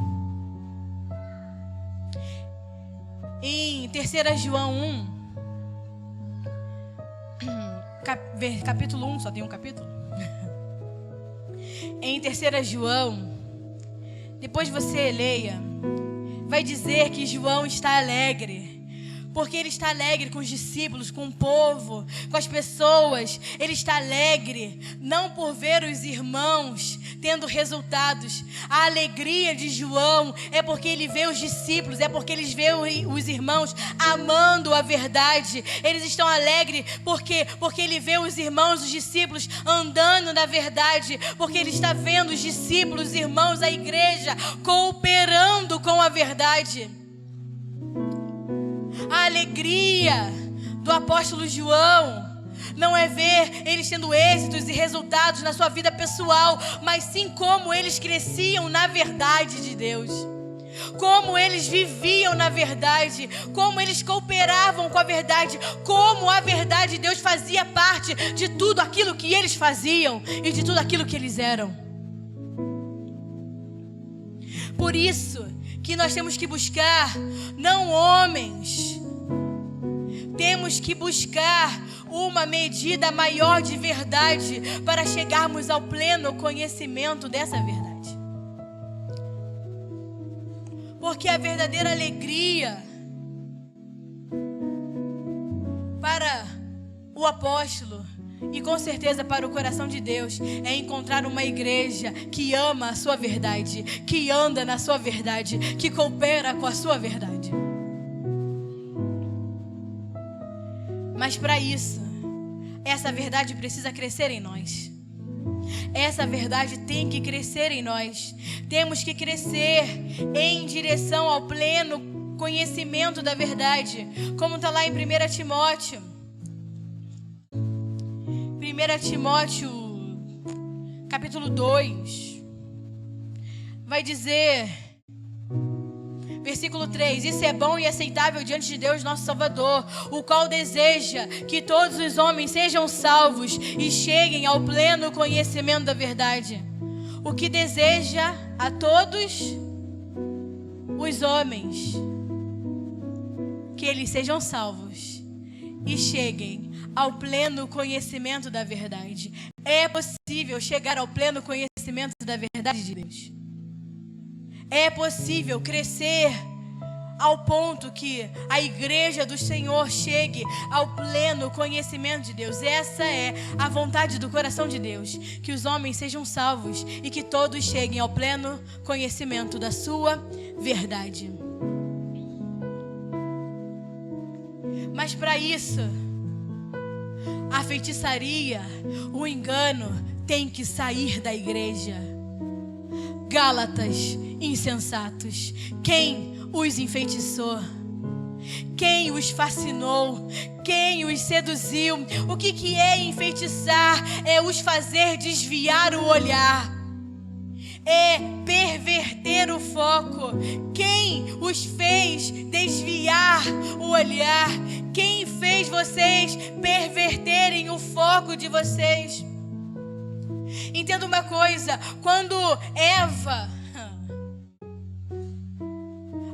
Em 3 João 1, capítulo 1, só tem um capítulo. Em 3 João, depois você leia, vai dizer que João está alegre Porque Ele está alegre com os discípulos, com o povo, com as pessoas. Ele está alegre, não por ver os irmãos tendo resultados. A alegria de João é porque ele vê os discípulos, é porque eles vê os irmãos amando a verdade. Eles estão alegres porque ele vê os irmãos, os discípulos andando na verdade, porque ele está vendo os discípulos, os irmãos, a igreja cooperando com a verdade. A alegria do apóstolo João não é ver eles tendo êxitos e resultados na sua vida pessoal, mas sim como eles cresciam na verdade de Deus, como eles viviam na verdade, como eles cooperavam com a verdade, como a verdade de Deus fazia parte de tudo aquilo que eles faziam e de tudo aquilo que eles eram. Por isso que nós temos que buscar não homens, temos que buscar uma medida maior de verdade para chegarmos ao pleno conhecimento dessa verdade. Porque a verdadeira alegria para o apóstolo e com certeza para o coração de Deus é encontrar uma igreja que ama a sua verdade, que anda na sua verdade, que coopera com a sua verdade. Mas para isso, essa verdade precisa crescer em nós. Essa verdade tem que crescer em nós. Temos que crescer em direção ao pleno conhecimento da verdade. Como está lá em 1 Timóteo. 1 Timóteo, capítulo 2. Vai dizer... Versículo 3: Isso é bom e aceitável diante de Deus nosso Salvador, o qual deseja que todos os homens sejam salvos e cheguem ao pleno conhecimento da verdade. O que deseja a todos os homens que eles sejam salvos e cheguem ao pleno conhecimento da verdade. É possível chegar ao pleno conhecimento da verdade de Deus. É possível crescer ao ponto que a igreja do Senhor chegue ao pleno conhecimento de Deus. Essa é a vontade do coração de Deus, que os homens sejam salvos e que todos cheguem ao pleno conhecimento da sua verdade. Mas para isso, a feitiçaria, o engano tem que sair da igreja. Gálatas, insensatos, quem os enfeitiçou? Quem os fascinou? Quem os seduziu? O que é enfeitiçar? É os fazer desviar o olhar, é perverter o foco. Quem os fez desviar o olhar? Quem fez vocês perverterem o foco de vocês? Entenda uma coisa, quando Eva,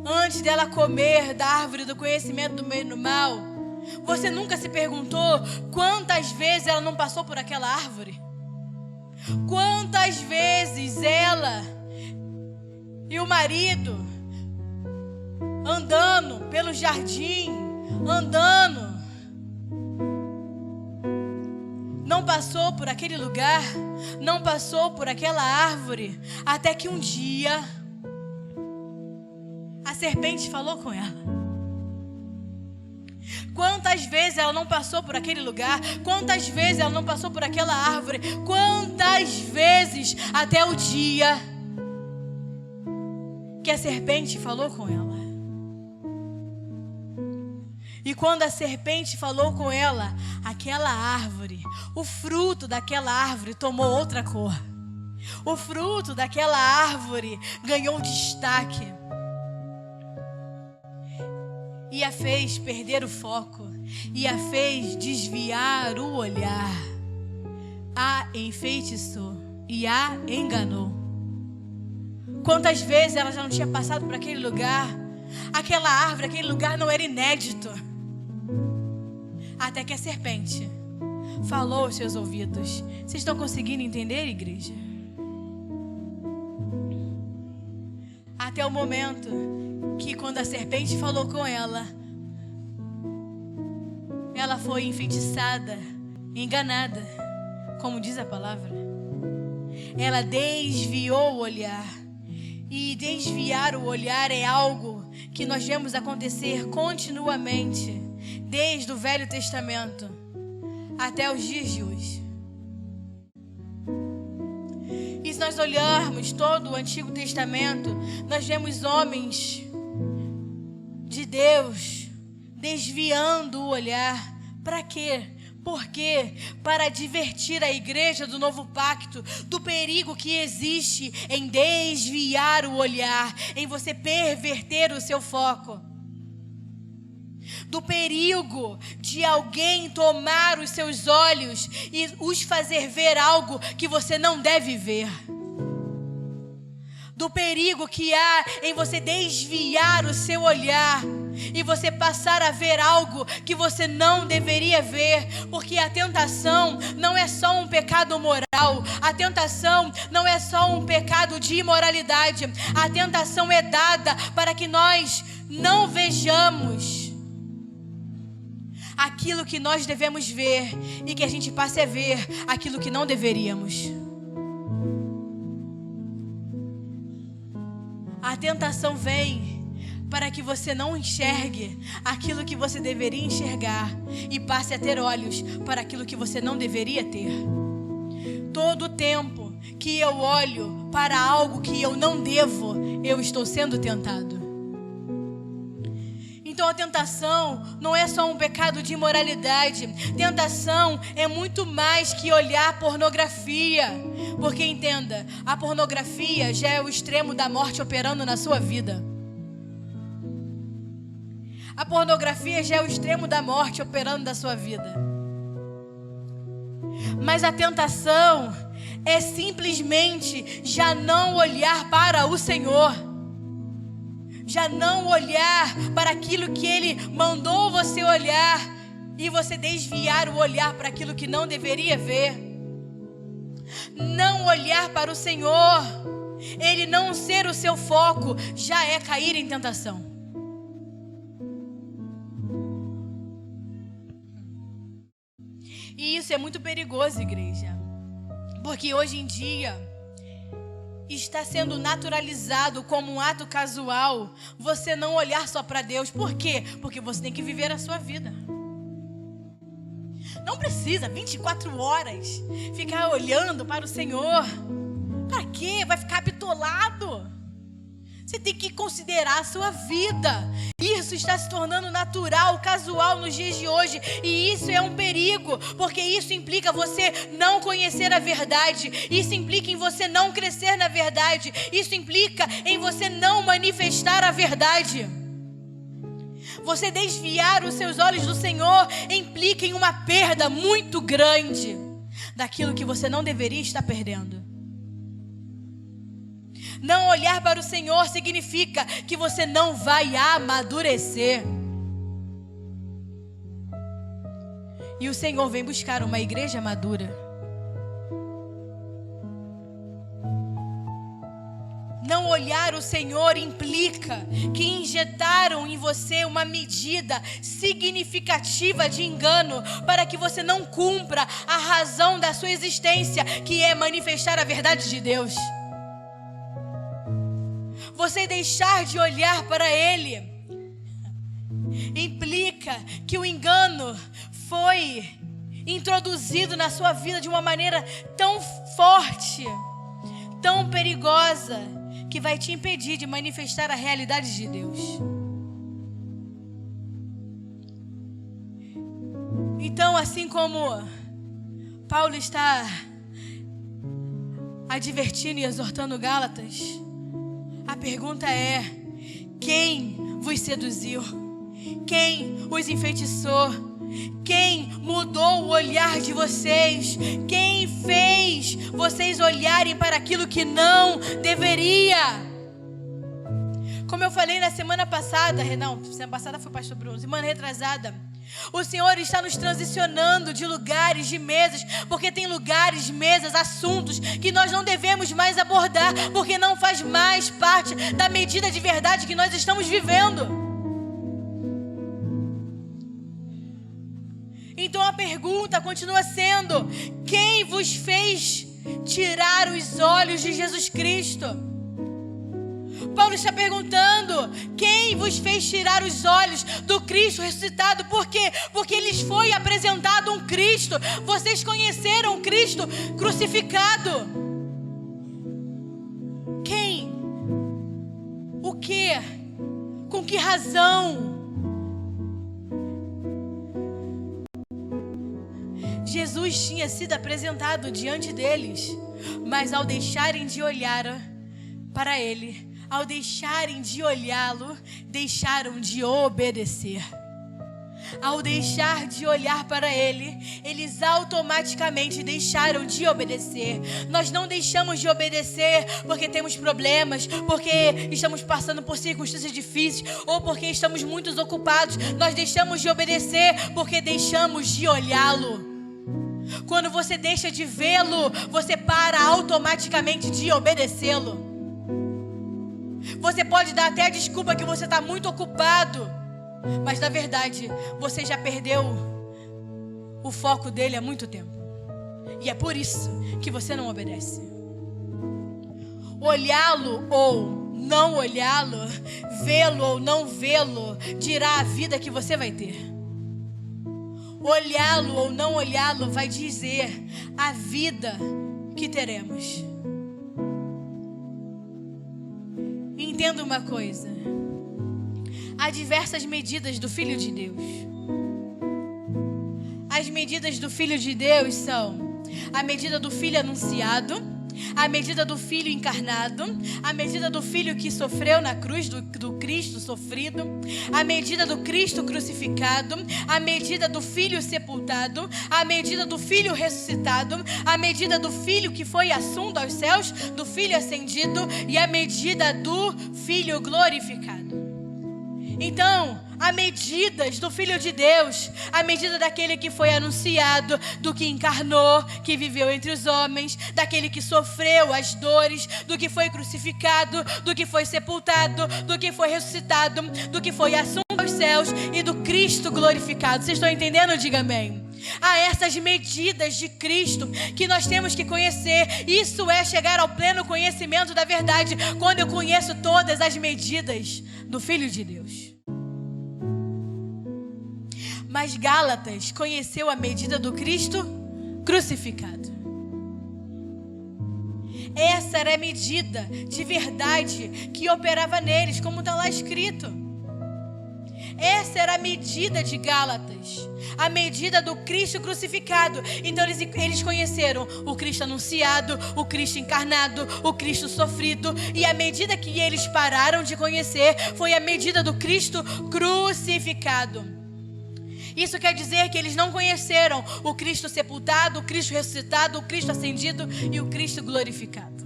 antes dela comer da árvore do conhecimento do bem e do mal, você nunca se perguntou quantas vezes ela não passou por aquela árvore? Quantas vezes ela e o marido andando pelo jardim, não passou por aquele lugar, não passou por aquela árvore, até que um dia a serpente falou com ela. Quantas vezes ela não passou por aquele lugar? Quantas vezes ela não passou por aquela árvore? Quantas vezes até o dia que a serpente falou com ela? E quando a serpente falou com ela, aquela árvore, o fruto daquela árvore tomou outra cor. O fruto daquela árvore ganhou destaque. E a fez perder o foco. E a fez desviar o olhar. A enfeitiçou e a enganou. Quantas vezes ela já não tinha passado por aquele lugar? Aquela árvore, aquele lugar não era inédito. Até que a serpente falou aos seus ouvidos. Vocês estão conseguindo entender, igreja? Até o momento que, quando a serpente falou com ela, ela foi enfeitiçada, enganada, como diz a palavra. Ela desviou o olhar. E desviar o olhar é algo que nós vemos acontecer continuamente, desde o Velho Testamento até os dias de hoje. E se nós olharmos todo o Antigo Testamento, nós vemos homens de Deus desviando o olhar. Para quê? Por quê? Para advertir a igreja do novo pacto do perigo que existe em desviar o olhar, em você perverter o seu foco. Do perigo de alguém tomar os seus olhos e os fazer ver algo que você não deve ver. Do perigo que há em você desviar o seu olhar e você passar a ver algo que você não deveria ver, porque a tentação não é só um pecado moral, a tentação não é só um pecado de imoralidade, a tentação é dada para que nós não vejamos aquilo que nós devemos ver e que a gente passe a ver aquilo que não deveríamos. A tentação vem para que você não enxergue aquilo que você deveria enxergar e passe a ter olhos para aquilo que você não deveria ter. Todo tempo que eu olho para algo que eu não devo, eu estou sendo tentado. Então a tentação não é só um pecado de imoralidade. Tentação é muito mais que olhar pornografia. Porque entenda, a pornografia já é o extremo da morte operando na sua vida. A pornografia já é o extremo da morte operando na sua vida. Mas a tentação é simplesmente já não olhar para o Senhor. Já não olhar para aquilo que Ele mandou você olhar e você desviar o olhar para aquilo que não deveria ver. Não olhar para o Senhor, Ele não ser o seu foco, já é cair em tentação. E isso é muito perigoso, igreja, porque hoje em dia está sendo naturalizado como um ato casual você não olhar só para Deus. Por quê? Porque você tem que viver a sua vida. Não precisa 24 horas ficar olhando para o Senhor. Para quê? Vai ficar bitolado. Você tem que considerar a sua vida. Isso está se tornando natural, casual nos dias de hoje. E isso é um perigo, porque isso implica você não conhecer a verdade. Isso implica em você não crescer na verdade. Isso implica em você não manifestar a verdade. Você desviar os seus olhos do Senhor implica em uma perda muito grande daquilo que você não deveria estar perdendo. Não olhar para o Senhor significa que você não vai amadurecer. E o Senhor vem buscar uma igreja madura. Não olhar o Senhor implica que injetaram em você uma medida significativa de engano para que você não cumpra a razão da sua existência, que é manifestar a verdade de Deus. Você deixar de olhar para Ele implica que o engano foi introduzido na sua vida de uma maneira tão forte, tão perigosa, que vai te impedir de manifestar a realidade de Deus. Então, assim como Paulo está advertindo e exortando Gálatas, a pergunta é: quem vos seduziu? Quem os enfeitiçou? Quem mudou o olhar de vocês? Quem fez vocês olharem para aquilo que não deveria? Como eu falei na semana passada, semana passada foi o pastor Bruno, semana retrasada, o Senhor está nos transicionando de lugares, de mesas, porque tem lugares, mesas, assuntos que nós não devemos mais abordar, porque não faz mais parte da medida de verdade que nós estamos vivendo. pergunta continua sendo: quem vos fez tirar os olhos de Jesus Cristo? Paulo está perguntando: quem vos fez tirar os olhos do Cristo ressuscitado? Por quê? Porque lhes foi apresentado um Cristo. Vocês conheceram o Cristo crucificado. Quem? O quê? Com que razão? Jesus tinha sido apresentado diante deles, mas ao deixarem de olhar para ele, ao deixarem de olhá-lo, deixaram de obedecer. Ao deixar de olhar para ele, eles automaticamente deixaram de obedecer. Nós não deixamos de obedecer porque temos problemas, porque estamos passando por circunstâncias difíceis, ou porque estamos muito ocupados. Nós deixamos de obedecer porque deixamos de olhá-lo. Quando você deixa de vê-lo, você para automaticamente de obedecê-lo. Você pode dar até a desculpa que você está muito ocupado, mas na verdade você já perdeu o foco dele há muito tempo. E é por isso que você não obedece. Olhá-lo ou não olhá-lo, vê-lo ou não vê-lo, dirá a vida que você vai ter. Olhá-lo ou não olhá-lo vai dizer a vida que teremos. Entenda uma coisa: há diversas medidas do Filho de Deus. As medidas do Filho de Deus são a medida do Filho anunciado, a medida do Filho encarnado, a medida do Filho que sofreu na cruz, do Cristo sofrido, a medida do Cristo crucificado, a medida do Filho sepultado, a medida do Filho ressuscitado, a medida do Filho que foi assunto aos céus, do Filho ascendido e a medida do Filho glorificado. Então, há medidas do Filho de Deus, a medida daquele que foi anunciado, do que encarnou, que viveu entre os homens, daquele que sofreu as dores, do que foi crucificado, do que foi sepultado, do que foi ressuscitado, do que foi assunto aos céus e do Cristo glorificado. Vocês estão entendendo? Diga amém. Há essas medidas de Cristo que nós temos que conhecer. Isso é chegar ao pleno conhecimento da verdade, quando eu conheço todas as medidas do Filho de Deus. Mas Gálatas conheceu a medida do Cristo crucificado. Essa era a medida de verdade que operava neles, como está lá escrito. Essa era a medida de Gálatas, a medida do Cristo crucificado. Então eles conheceram o Cristo anunciado, o Cristo encarnado, o Cristo sofrido. E a medida que eles pararam de conhecer foi a medida do Cristo crucificado. Isso quer dizer que eles não conheceram o Cristo sepultado, o Cristo ressuscitado, o Cristo ascendido e o Cristo glorificado.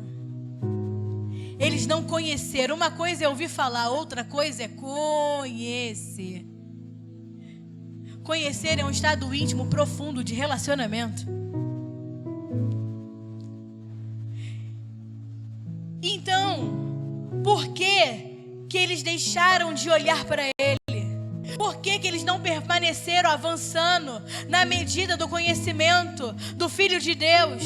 Eles não conheceram. Uma coisa é ouvir falar, outra coisa é conhecer. Conhecer é um estado íntimo, profundo de relacionamento. Então, por que eles deixaram de olhar para Ele? Por que eles não permaneceram avançando na medida do conhecimento do Filho de Deus?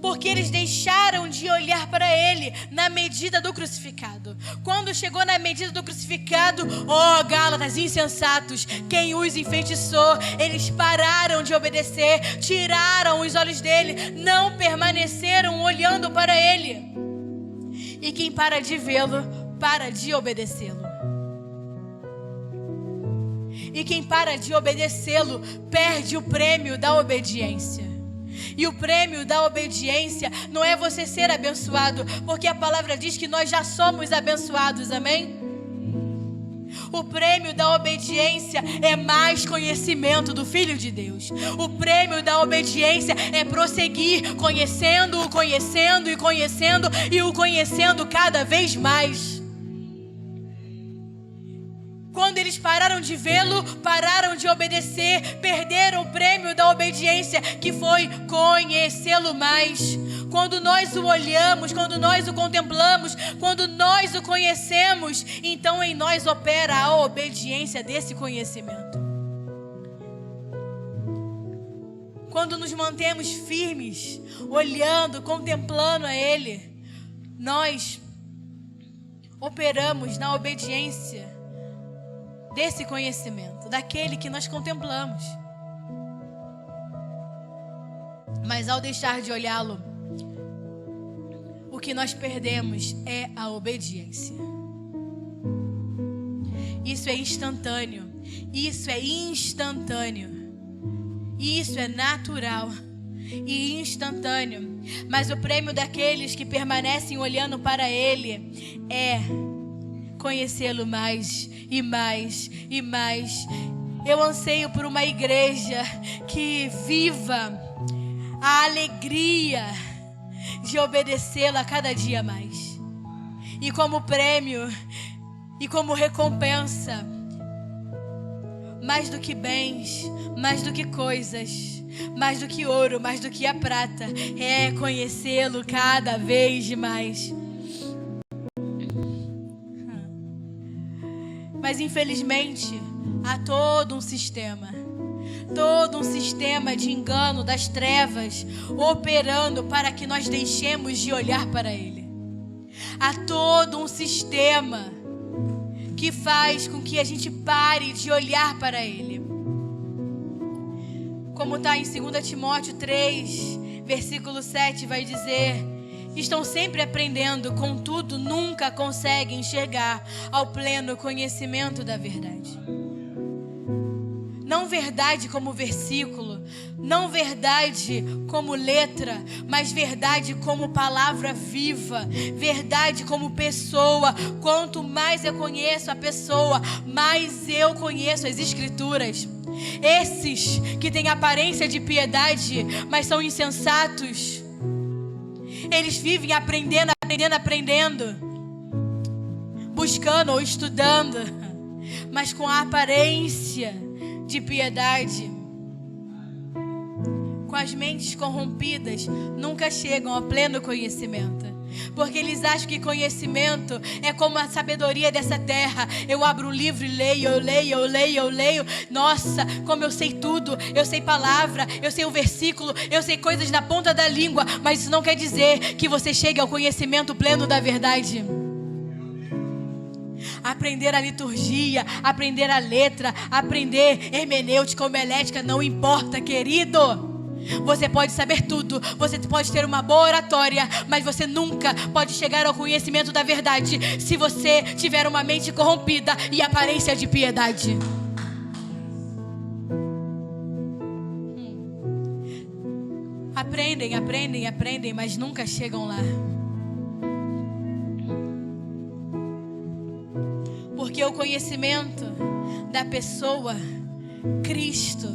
Porque eles deixaram de olhar para Ele na medida do crucificado. Quando chegou na medida do crucificado, ó Gálatas insensatos, quem os enfeitiçou? Eles pararam de obedecer, tiraram os olhos dele, não permaneceram olhando para Ele. E quem para de vê-lo, para de obedecê-lo. E quem para de obedecê-lo, perde o prêmio da obediência. E o prêmio da obediência não é você ser abençoado, porque a palavra diz que nós já somos abençoados, amém? O prêmio da obediência é mais conhecimento do Filho de Deus. O prêmio da obediência é prosseguir conhecendo, conhecendo e conhecendo e o conhecendo cada vez mais. Quando eles pararam de vê-lo, pararam de obedecer, perderam o prêmio da obediência, que foi conhecê-lo mais. Quando nós o olhamos, quando nós o contemplamos, quando nós o conhecemos, então em nós opera a obediência desse conhecimento. quando nos mantemos firmes, olhando, contemplando a Ele, nós operamos na obediência desse conhecimento, daquele que nós contemplamos. Mas ao deixar de olhá-lo, o que nós perdemos é a obediência. Isso é instantâneo. Isso é instantâneo. Isso é natural e instantâneo. Mas o prêmio daqueles que permanecem olhando para Ele é conhecê-lo mais e mais e mais. Eu anseio por uma igreja que viva a alegria de obedecê-lo a cada dia mais. E como prêmio e como recompensa, mais do que bens, mais do que coisas, mais do que ouro, mais do que a prata, é conhecê-lo cada vez mais. Mas infelizmente há todo um sistema de engano das trevas operando para que nós deixemos de olhar para Ele. Há todo um sistema que faz com que a gente pare de olhar para Ele. Como está em 2 Timóteo 3, versículo 7, vai dizer: estão sempre aprendendo, contudo nunca conseguem chegar ao pleno conhecimento da verdade. Não verdade como versículo, não verdade como letra, mas verdade como palavra viva, verdade como pessoa. Quanto mais eu conheço a pessoa, mais eu conheço as Escrituras. Esses que têm aparência de piedade, mas são insensatos, eles vivem aprendendo, buscando ou estudando, mas com a aparência de piedade, com as mentes corrompidas, nunca chegam ao pleno conhecimento, porque eles acham que conhecimento é como a sabedoria dessa terra. Eu abro um livro e leio, eu leio. Nossa, como eu sei tudo, eu sei palavra, eu sei o versículo, eu sei coisas na ponta da língua, mas isso não quer dizer que você chegue ao conhecimento pleno da verdade. Aprender a liturgia, aprender a letra, aprender hermenêutica, homilética, não importa, querido. Você pode saber tudo, você pode ter uma boa oratória, mas você nunca pode chegar ao conhecimento da verdade se você tiver uma mente corrompida e aparência de piedade. Aprendem, mas nunca chegam lá. Porque o conhecimento da pessoa Cristo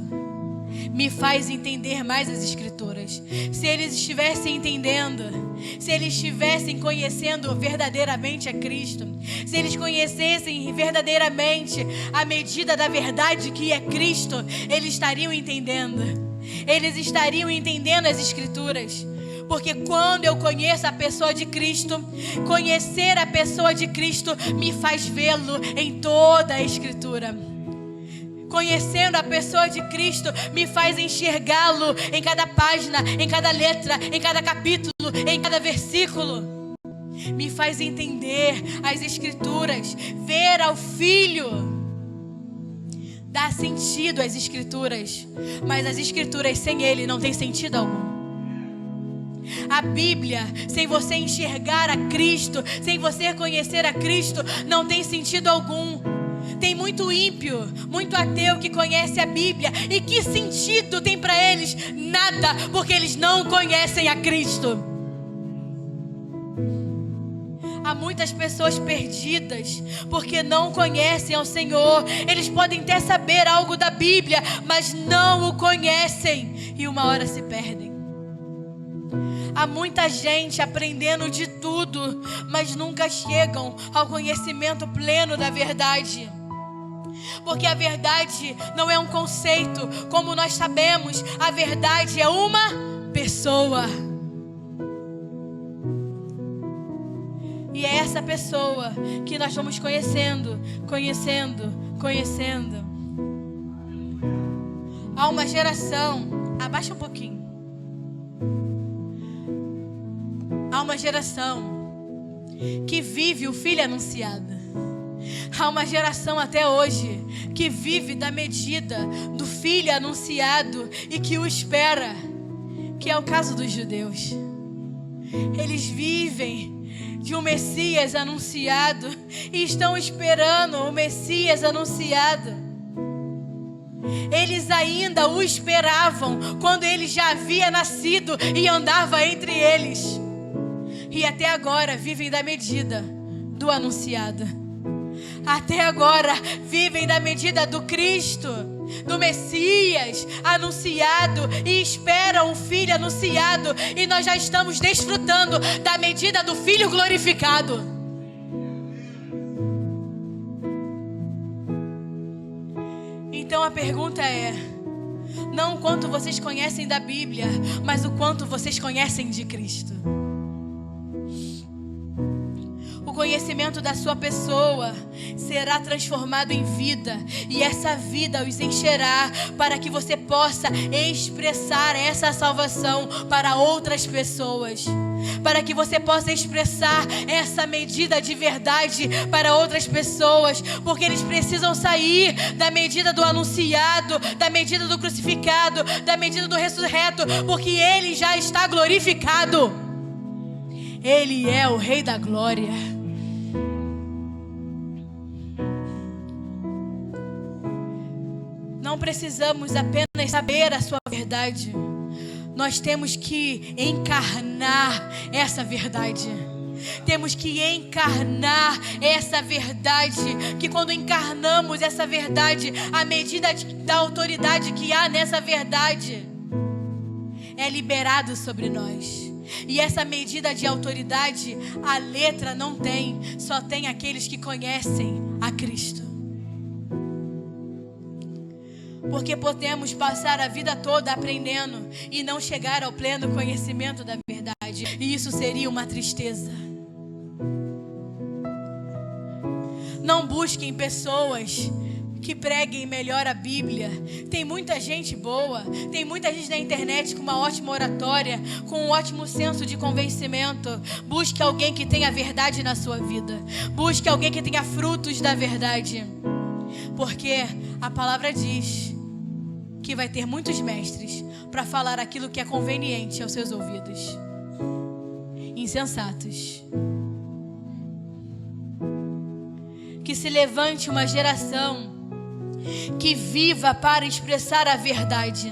me faz entender mais as Escrituras. Se eles estivessem entendendo, se eles estivessem conhecendo verdadeiramente a Cristo, se eles conhecessem verdadeiramente a medida da verdade que é Cristo, eles estariam entendendo. Eles estariam entendendo as Escrituras. Porque quando eu conheço a pessoa de Cristo, conhecer a pessoa de Cristo me faz vê-lo em toda a Escritura. Conhecendo a pessoa de Cristo me faz enxergá-lo em cada página, em cada letra, em cada capítulo, em cada versículo. Me faz entender as Escrituras, ver ao Filho. Dá sentido às Escrituras, mas as Escrituras sem Ele não tem sentido algum. A Bíblia, sem você enxergar a Cristo, sem você conhecer a Cristo, não tem sentido algum. Tem muito ímpio, muito ateu que conhece a Bíblia. E que sentido tem para eles? Nada, porque eles não conhecem a Cristo. Há muitas pessoas perdidas porque não conhecem ao Senhor. Eles podem até saber algo da Bíblia, mas não o conhecem e uma hora se perdem. Há muita gente aprendendo de tudo, mas nunca chegam ao conhecimento pleno da verdade. Porque a verdade não é um conceito, como nós sabemos, a verdade é uma pessoa. E é essa pessoa que nós vamos conhecendo. Há uma geração Abaixa um pouquinho. Há uma geração que vive o filho anunciado. Há uma geração até hoje que vive da medida do filho anunciado e que o espera, que é o caso dos judeus. Eles vivem de um Messias anunciado e estão esperando o Messias anunciado. Eles ainda o esperavam quando ele já havia nascido e andava entre eles. E até agora vivem da medida do anunciado. Até agora vivem da medida do Cristo, do Messias anunciado, e esperam o Filho anunciado. E nós já estamos desfrutando da medida do Filho glorificado. Então a pergunta é: não o quanto vocês conhecem da Bíblia, mas o quanto vocês conhecem de Cristo. O conhecimento da sua pessoa será transformado em vida, e essa vida os encherá para que você possa expressar essa salvação para outras pessoas, para que você possa expressar essa medida de verdade para outras pessoas, porque eles precisam sair da medida do anunciado, da medida do crucificado, da medida do ressurreto, porque ele já está glorificado. Ele é o Rei da Glória. Não precisamos apenas saber a sua verdade. Nós temos que encarnar essa verdade. Temos que encarnar essa verdade. Que quando encarnamos essa verdade, a medida da autoridade que há nessa verdade é liberado sobre nós. E essa medida de autoridade, a letra não tem, só tem aqueles que conhecem a Cristo. Porque podemos passar a vida toda aprendendo e não chegar ao pleno conhecimento da verdade. E isso seria uma tristeza. Não busquem pessoas que preguem melhor a Bíblia. Tem muita gente boa, tem muita gente na internet com uma ótima oratória, com um ótimo senso de convencimento. Busque alguém que tenha verdade na sua vida. Busque alguém que tenha frutos da verdade. Porque a palavra diz que vai ter muitos mestres para falar aquilo que é conveniente aos seus ouvidos. Insensatos. Que se levante uma geração que viva para expressar a verdade.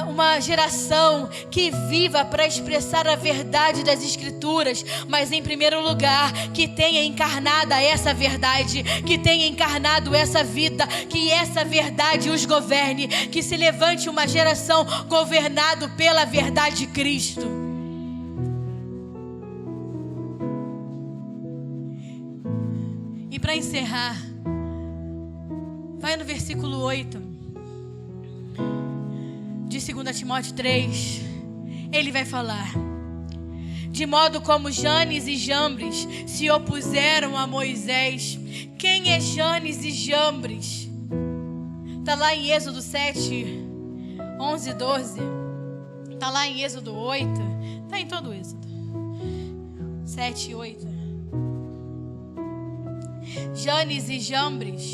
Uma geração que viva para expressar a verdade das Escrituras, mas em primeiro lugar, que tenha encarnada essa verdade, que tenha encarnado essa vida, que essa verdade os governe, que se levante uma geração governada pela verdade de Cristo. E para encerrar, vai no versículo 8 de 2 Timóteo 3, ele vai falar: de modo como Janes e Jambres se opuseram a Moisés. Quem é Janes e Jambres? Está lá em Êxodo 7, 11 e 12. Está lá em Êxodo 8. Está em todo o Êxodo 7 e 8. Janes e Jambres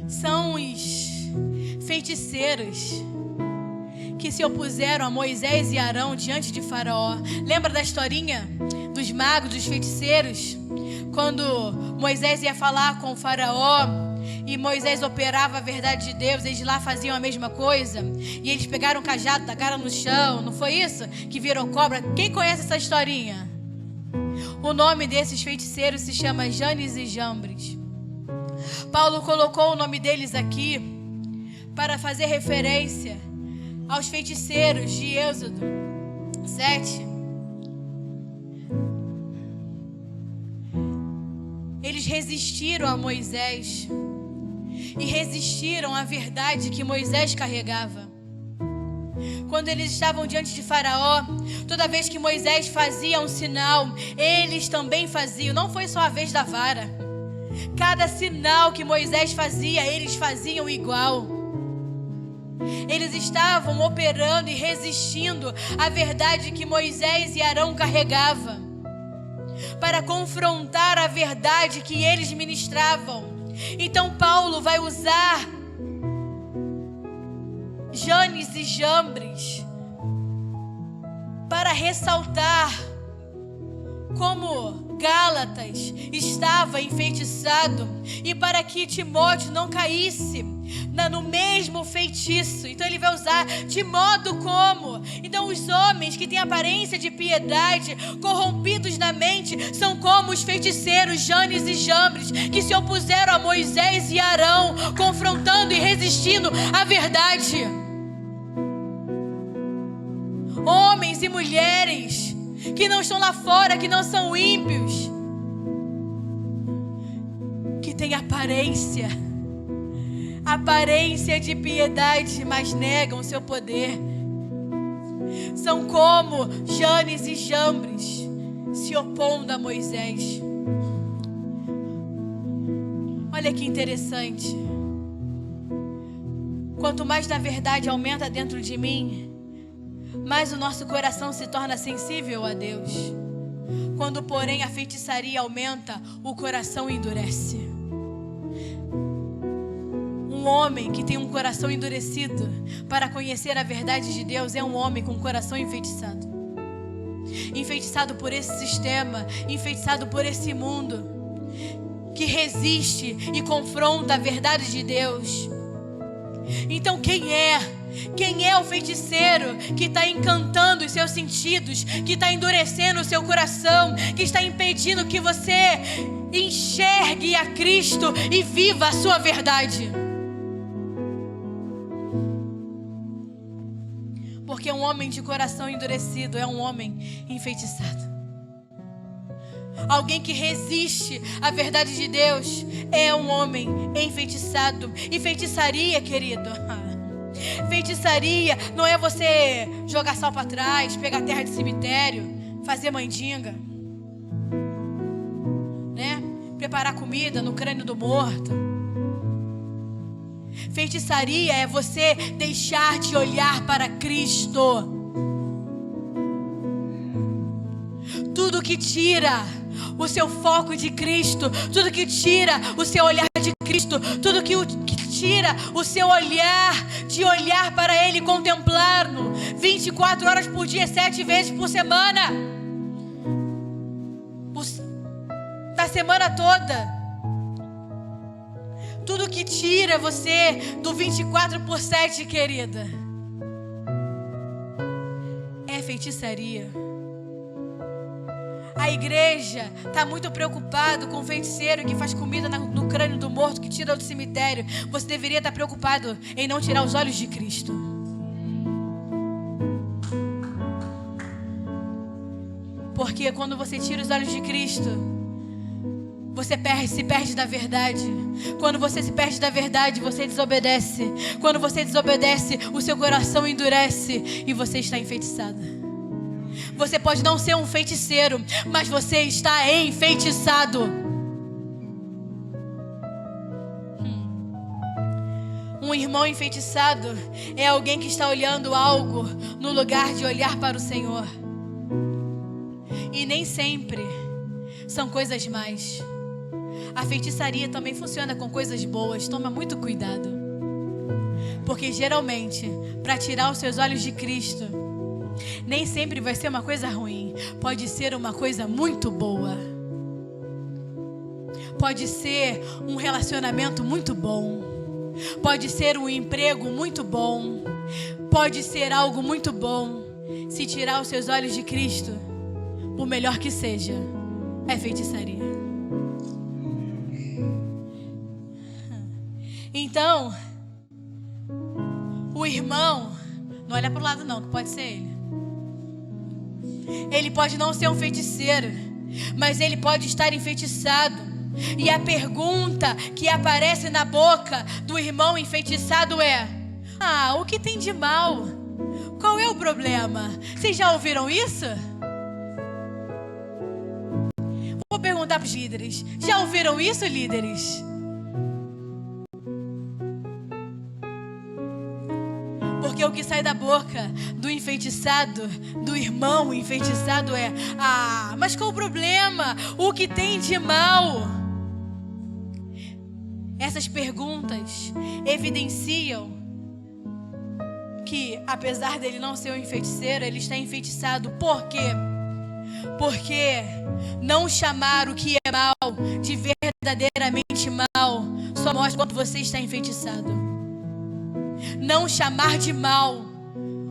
são os feiticeiros que se opuseram a Moisés e Arão diante de Faraó. Lembra da historinha dos magos, dos feiticeiros? Quando Moisés ia falar com o Faraó e Moisés operava a verdade de Deus, eles lá faziam a mesma coisa. E eles pegaram o cajado, tacaram no chão. Não foi isso? Que virou cobra. Quem conhece essa historinha? O nome desses feiticeiros se chama Janes e Jambres. Paulo colocou o nome deles aqui para fazer referência aos feiticeiros de Êxodo 7. Eles resistiram a Moisés e resistiram à verdade que Moisés carregava. Quando eles estavam diante de Faraó, toda vez que Moisés fazia um sinal, eles também faziam. Não foi só a vez da vara. Cada sinal que Moisés fazia, eles faziam igual. Eles estavam operando e resistindo à verdade que Moisés e Arão carregavam, para confrontar a verdade que eles ministravam. Então Paulo vai usar Janes e Jambres para ressaltar como Gálatas estava enfeitiçado e para que Timóteo não caísse no mesmo feitiço. Então ele vai usar de modo como. Então os homens que têm aparência de piedade, corrompidos na mente, são como os feiticeiros Janes e Jambres, que se opuseram a Moisés e Arão, confrontando e resistindo à verdade. Homens e mulheres que não estão lá fora, que não são ímpios, que têm aparência de piedade, mas negam o seu poder. São como Janes e Jambres, se opondo a Moisés. Olha que interessante. Quanto mais da verdade aumenta dentro de mim, mais o nosso coração se torna sensível a Deus. Quando, porém, a feitiçaria aumenta, o coração endurece. Um homem que tem um coração endurecido para conhecer a verdade de Deus é um homem com um coração enfeitiçado. Enfeitiçado por esse sistema, enfeitiçado por esse mundo, que resiste e confronta a verdade de Deus. Então quem é o feiticeiro que está encantando os seus sentidos, que está endurecendo o seu coração, que está impedindo que você enxergue a Cristo e viva a sua verdade? Porque um homem de coração endurecido é um homem enfeitiçado. Alguém que resiste à verdade de Deus é um homem enfeitiçado. E feitiçaria, querido, feitiçaria não é você jogar sal para trás, pegar terra de cemitério, fazer mandinga, né? Preparar comida no crânio do morto. Feitiçaria é você deixar de olhar para Cristo. Tudo que tira o seu foco de Cristo, tudo que tira o seu olhar de Cristo, tudo que tira o seu olhar de olhar para Ele, contemplar-no 24 horas por dia, 7 vezes por semana, da semana toda. Tudo que tira você do 24/7, querida, é feitiçaria. A igreja está muito preocupada com o feiticeiro que faz comida no crânio do morto, que tira do cemitério. Você deveria estar preocupado em não tirar os olhos de Cristo. Porque quando você tira os olhos de Cristo, você se perde da verdade. Quando você se perde da verdade, você desobedece. Quando você desobedece, o seu coração endurece e você está enfeitiçada. Você pode não ser um feiticeiro, mas você está enfeitiçado. Um irmão enfeitiçado é alguém que está olhando algo no lugar de olhar para o Senhor. E nem sempre são coisas más. A feitiçaria também funciona com coisas boas. Toma muito cuidado. Porque geralmente, para tirar os seus olhos de Cristo, nem sempre vai ser uma coisa ruim. Pode ser uma coisa muito boa. Pode ser um relacionamento muito bom. Pode ser um emprego muito bom. Pode ser algo muito bom. Se tirar os seus olhos de Cristo, por melhor que seja, é feitiçaria. Então, o irmão, não olha para o lado não, que pode ser ele. Ele pode não ser um feiticeiro, mas ele pode estar enfeitiçado. E a pergunta que aparece na boca do irmão enfeitiçado é: o que tem de mal? Qual é o problema? Vocês já ouviram isso? Vou perguntar para os líderes. Já ouviram isso, líderes? Porque o que sai da boca do enfeitiçado, do irmão enfeitiçado é: ah, mas qual o problema? O que tem de mal? Essas perguntas evidenciam que, apesar dele não ser um enfeiticeiro, ele está enfeitiçado. Por quê? Porque não chamar o que é mal de verdadeiramente mal só mostra quanto você está enfeitiçado. Não chamar de mal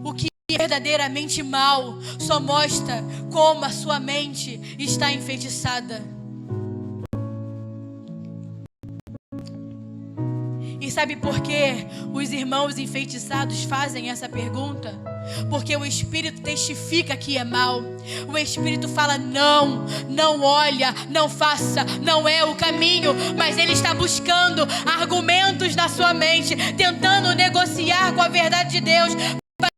o que é verdadeiramente mal só mostra como a sua mente está enfeitiçada. E sabe por que os irmãos enfeitiçados fazem essa pergunta? Porque o Espírito testifica que é mal. O Espírito fala: não, não olha, não faça, não é o caminho. Mas ele está buscando argumentos na sua mente, tentando negociar com a verdade de Deus,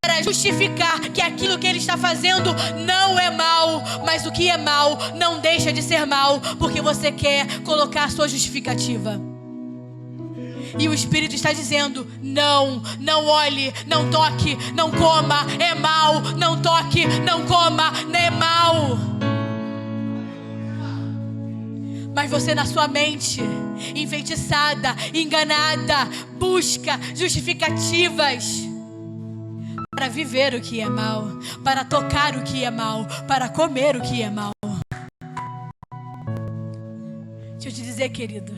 para justificar que aquilo que ele está fazendo não é mal. Mas o que é mal não deixa de ser mal, porque você quer colocar a sua justificativa. E o Espírito está dizendo: não, não olhe, não toque, não coma, é mal. Não toque, não coma, é mal. Mas você, na sua mente enfeitiçada, enganada, busca justificativas para viver o que é mal, para tocar o que é mal, para comer o que é mal. Deixa eu te dizer, querido,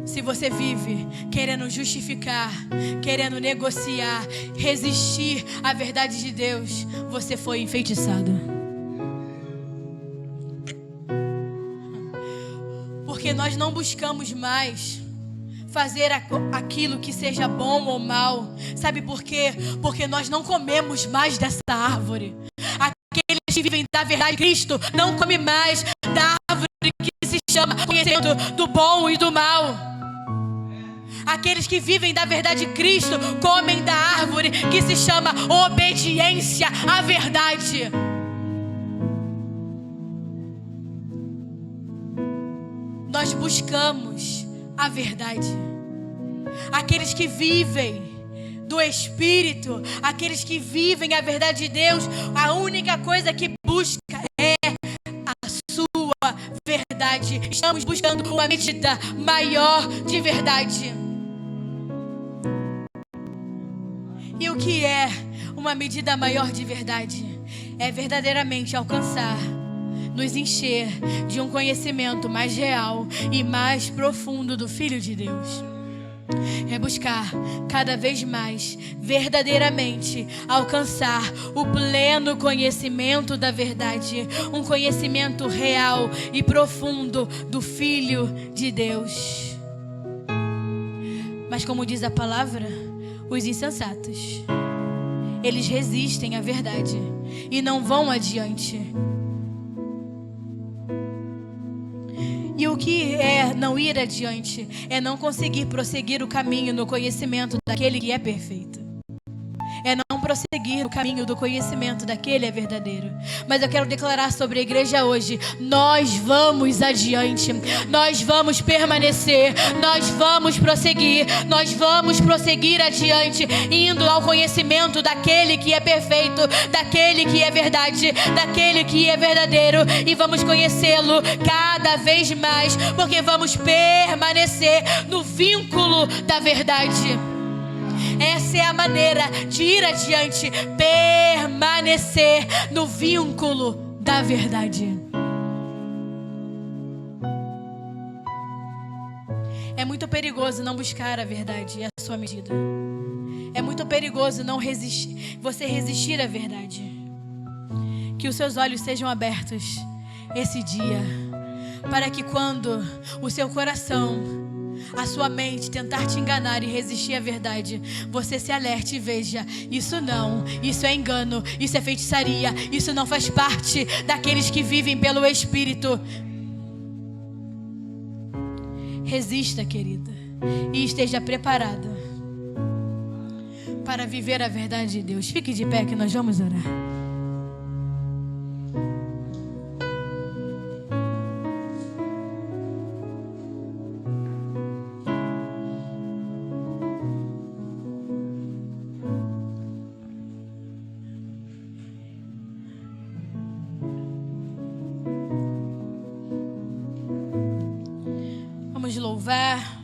se você vive querendo justificar, querendo negociar, resistir à verdade de Deus, você foi enfeitiçado. Porque nós não buscamos mais fazer aquilo que seja bom ou mal. Sabe por quê? Porque nós não comemos mais dessa árvore. Aqueles que vivem da verdade de Cristo não comem mais da árvore que se chama conhecimento do bom e do mal. Aqueles que vivem da verdade de Cristo comem da árvore que se chama obediência à verdade. Nós buscamos a verdade. Aqueles que vivem do Espírito, aqueles que vivem a verdade de Deus, a única coisa que busca é a sua verdade. Estamos buscando uma medida maior de verdade. E o que é uma medida maior de verdade? É verdadeiramente alcançar, nos encher de um conhecimento mais real e mais profundo do Filho de Deus. É buscar cada vez mais, verdadeiramente, alcançar o pleno conhecimento da verdade. Um conhecimento real e profundo do Filho de Deus. Mas como diz a palavra, os insensatos, eles resistem à verdade e não vão adiante. E o que é não ir adiante? É não conseguir prosseguir o caminho no conhecimento daquele que é perfeito. É não prosseguir no caminho do conhecimento daquele que é verdadeiro. Mas eu quero declarar sobre a igreja hoje: nós vamos adiante, nós vamos permanecer, nós vamos prosseguir adiante, indo ao conhecimento daquele que é perfeito, daquele que é verdade, daquele que é verdadeiro, e vamos conhecê-lo cada vez mais, porque vamos permanecer no vínculo da verdade. Essa é a maneira de ir adiante, permanecer no vínculo da verdade. É muito perigoso não buscar a verdade e a sua medida. É muito perigoso não resistir, você resistir à verdade. Que os seus olhos sejam abertos esse dia, para que quando o seu coração, a sua mente tentar te enganar e resistir à verdade, você se alerte e veja: isso não, isso é engano, isso é feitiçaria, isso não faz parte daqueles que vivem pelo Espírito. Resista, querida, e esteja preparada para viver a verdade de Deus. Fique de pé que nós vamos orar. Vamos louvar.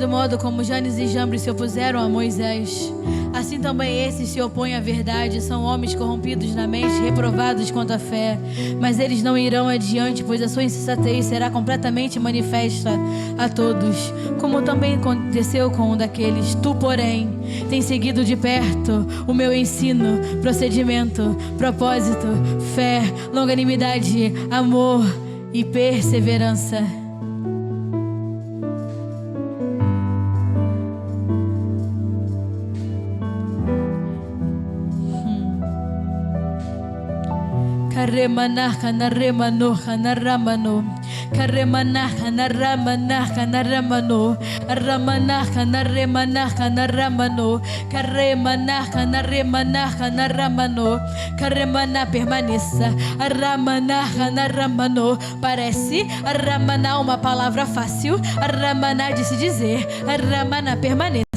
mesmo modo como Janes e Jambres se opuseram a Moisés, assim também esses se opõem à verdade. São homens corrompidos na mente, reprovados quanto à fé. Mas eles não irão adiante, pois a sua insensatez será completamente manifesta a todos, como também aconteceu com um daqueles. Tu, porém, tens seguido de perto o meu ensino, procedimento, propósito, fé, longanimidade, amor e perseverança. Karemanah naramano naramano Karemanah naramano naramano Aramanah naremanah naramano Karemanah naremanah naramano Karemanah permaneça Aramanah naramano. Parece Aramanah uma palavra fácil, Aramanah de se dizer, Aramanah permaneça.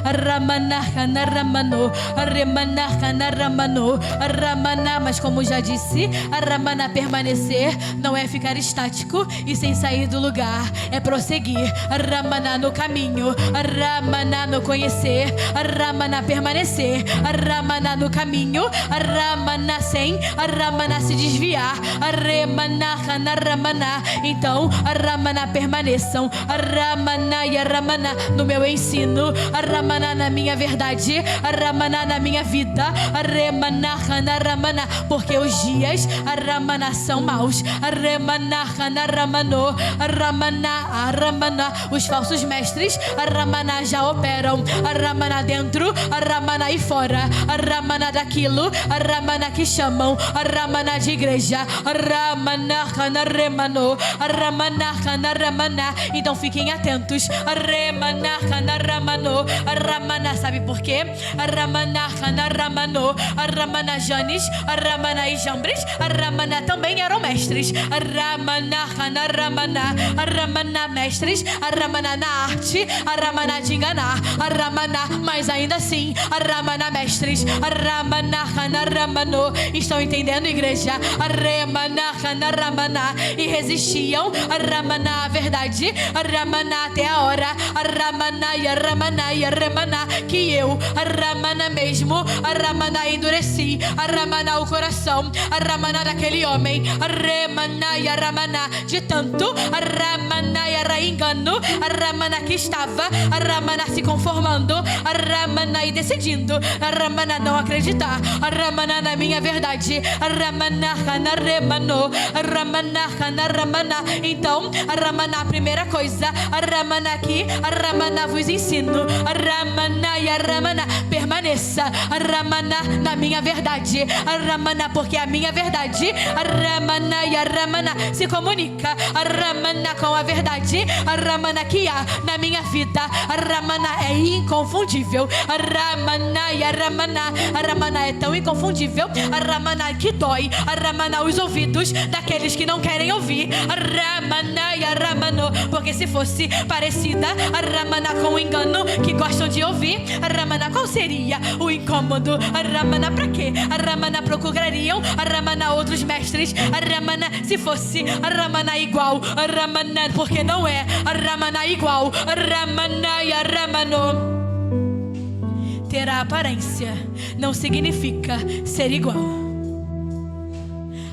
Aramanah naramano Aramanah naramano Aramanah, mas como já disse, Aramanah permanecer não é ficar estático e sem sair do lugar, é prosseguir. Aramanah no caminho, Aramanah no conhecer, Aramanah permanecer, Aramanah no caminho, Aramanah sem Aramanah se desviar, Aramanah naramana. Então Aramanah permaneçam, Aramanah e Aramanah no meu ensino, Aramanah na minha verdade, Aramanah na minha vida, Aramanah naramana, porque os dias Aramanah são maus, Aramanah naramano, Aramanah, os falsos mestres, Aramanah já operam, Aramanah dentro, Aramanah e fora, Aramanah daquilo, Aramanah que chamam, Aramanah de igreja, Aramanah naramano, Aramanah naramana. Então fiquem atentos, Aramanah naramano, Aramanah, sabe por quê? Aramanah naramano, Aramanah Janes, Aramanah e Jambres, Aramanah também eram mestres, Aramanah naramana, Aramanah mestres, Aramanah na arte, Aramanah de enganar, Aramanah, mas ainda assim, Aramanah mestres, Aramanah naramano. Estão entendendo, igreja? Aramanah naramana. E resistiam, Aramanah à verdade, Aramanah até a hora, Aramanah e Aramanah e Aramanah, que eu, Aramanah mesmo, Aramanah endureci, Aramanah o coração, Aramanah daquele homem, Aramanah e Aramanah, de tanto Aramanah era engano, Aramanah que estava, Aramanah se conformando, Aramanah e decidindo, Aramanah não acreditar, Aramanah na minha verdade, Aramanah naramano, Aramanah naramana. Então Aramanah, primeira coisa, Aramanah aqui, Aramanah vos ensino, Aramanah e Aramanah permaneça, Aramanah na minha verdade, Aramanah porque a minha verdade, Aramanah e Aramanah se comunica, Aramanah com a verdade, Aramanah que há na minha vida, Aramanah é inconfundível, Aramanah e Aramanah, Aramanah é tão inconfundível, Aramanah que dói, Aramanah os ouvidos daqueles que não querem ouvir, Aramanah e Aramano, porque se fosse parecida Aramanah com o engano que gostam de ouvir, Aramanah qual seria o incômodo? Aramanah pra quê? Aramanah procurariam, Aramanah outros mestres, Aramanah se fosse Aramanah igual, Aramanah porque não é, Aramanah igual, Aramanah e Aramano. Ter a aparência não significa ser igual.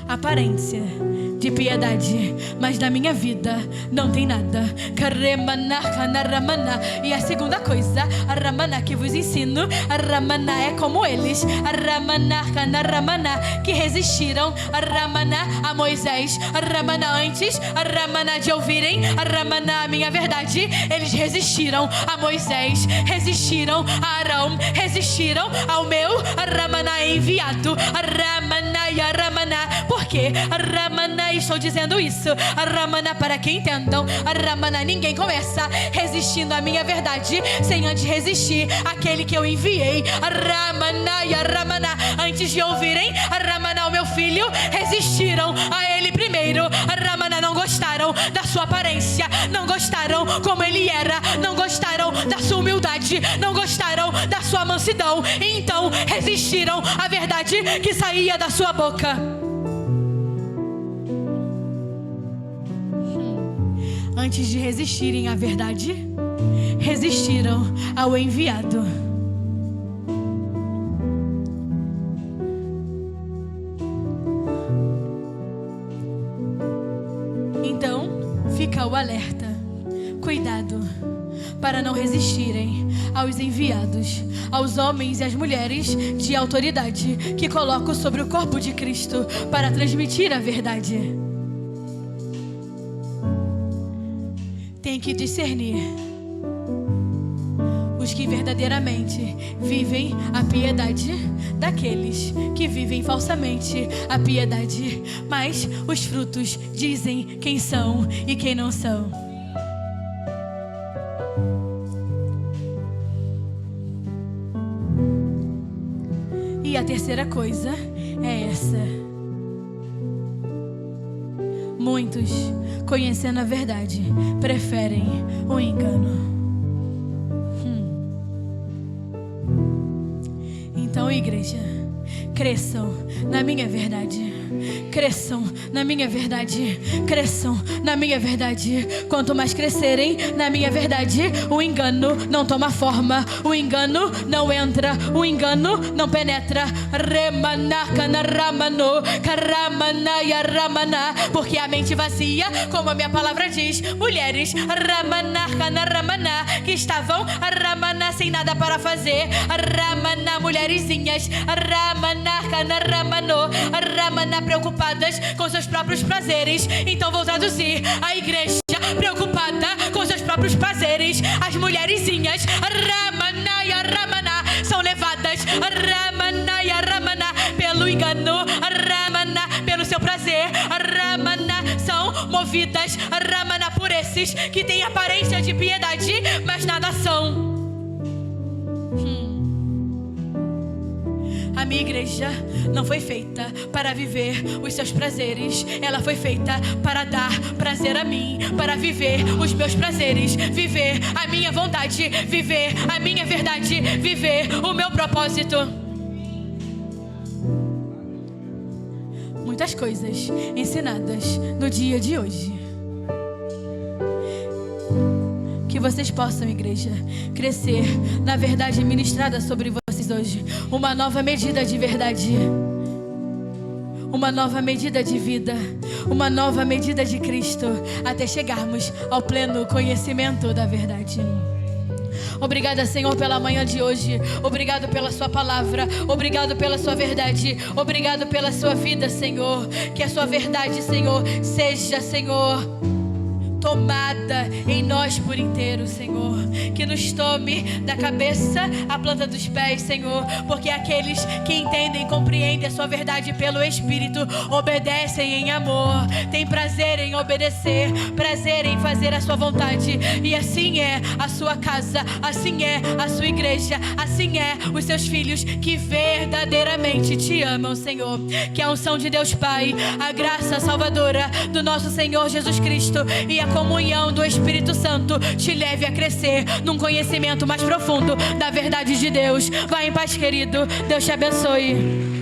Aparência de piedade, mas na minha vida não tem nada. Karemanah naramana. E a segunda coisa, Aramanah que vos ensino, Aramanah é como eles, Aramanah naramana, que resistiram, Aramanah a Moisés, Aramanah antes, Aramanah de ouvirem, Aramanah a minha verdade, eles resistiram a Moisés, resistiram a Arão, resistiram ao meu Aramanah enviado, Aramanah e Aramanah. Por quê? Aramanah, estou dizendo isso, Aramanah para que entendam, Aramanah ninguém começa resistindo à minha verdade sem antes resistir àquele que eu enviei, Aramanah e Aramanah. Antes de ouvirem Aramanah o meu filho, resistiram a ele primeiro, Aramanah não gostaram da sua aparência, não gostaram como ele era, não gostaram da sua humildade, não gostaram da sua mansidão, então resistiram à verdade que saía da sua boca. Antes de resistirem à verdade, resistiram ao enviado. Então, fica o alerta. Cuidado para não resistirem aos enviados, aos homens e às mulheres de autoridade que colocam sobre o corpo de Cristo para transmitir a verdade. Tem que discernir os que verdadeiramente vivem a piedade daqueles que vivem falsamente a piedade, mas os frutos dizem quem são e quem não são. E a terceira coisa é essa: muitos, conhecendo a verdade, preferem o engano. Então, igreja, cresçam na minha verdade. Cresçam na minha verdade. Cresçam na minha verdade. Quanto mais crescerem na minha verdade, o engano não toma forma, o engano não entra, o engano não penetra. Porque a mente vazia, como a minha palavra diz, mulheres que estavam sem nada para fazer, mulherzinhas preocupadas com seus próprios prazeres. Então vou traduzir: a igreja preocupada com seus próprios prazeres. As mulherzinhas são levadas pelo engano, pelo seu prazer, são movidas por esses que têm aparência de piedade, mas nada são. A minha igreja não foi feita para viver os seus prazeres. Ela foi feita para dar prazer a mim, para viver os meus prazeres, viver a minha vontade, viver a minha verdade, viver o meu propósito. Muitas coisas ensinadas no dia de hoje. Que vocês possam, igreja, crescer na verdade ministrada sobre vocês hoje. Uma nova medida de verdade, uma nova medida de vida, uma nova medida de Cristo, até chegarmos ao pleno conhecimento da verdade. Obrigada, Senhor, pela manhã de hoje. Obrigado pela sua palavra. Obrigado pela sua verdade. Obrigado pela sua vida, Senhor. Que a sua verdade, Senhor, seja, Senhor, tomada em nós por inteiro, Senhor. Que nos tome da cabeça à planta dos pés, Senhor. Porque aqueles que entendem e compreendem a sua verdade pelo Espírito obedecem em amor, têm prazer em obedecer, prazer em fazer a sua vontade. E assim é a sua casa, assim é a sua igreja, assim é os seus filhos que verdadeiramente te amam, Senhor. Que a unção de Deus Pai, a graça salvadora do nosso Senhor Jesus Cristo e a comunhão do Espírito Santo te leve a crescer num conhecimento mais profundo da verdade de Deus. Vai em paz, querido. Deus te abençoe.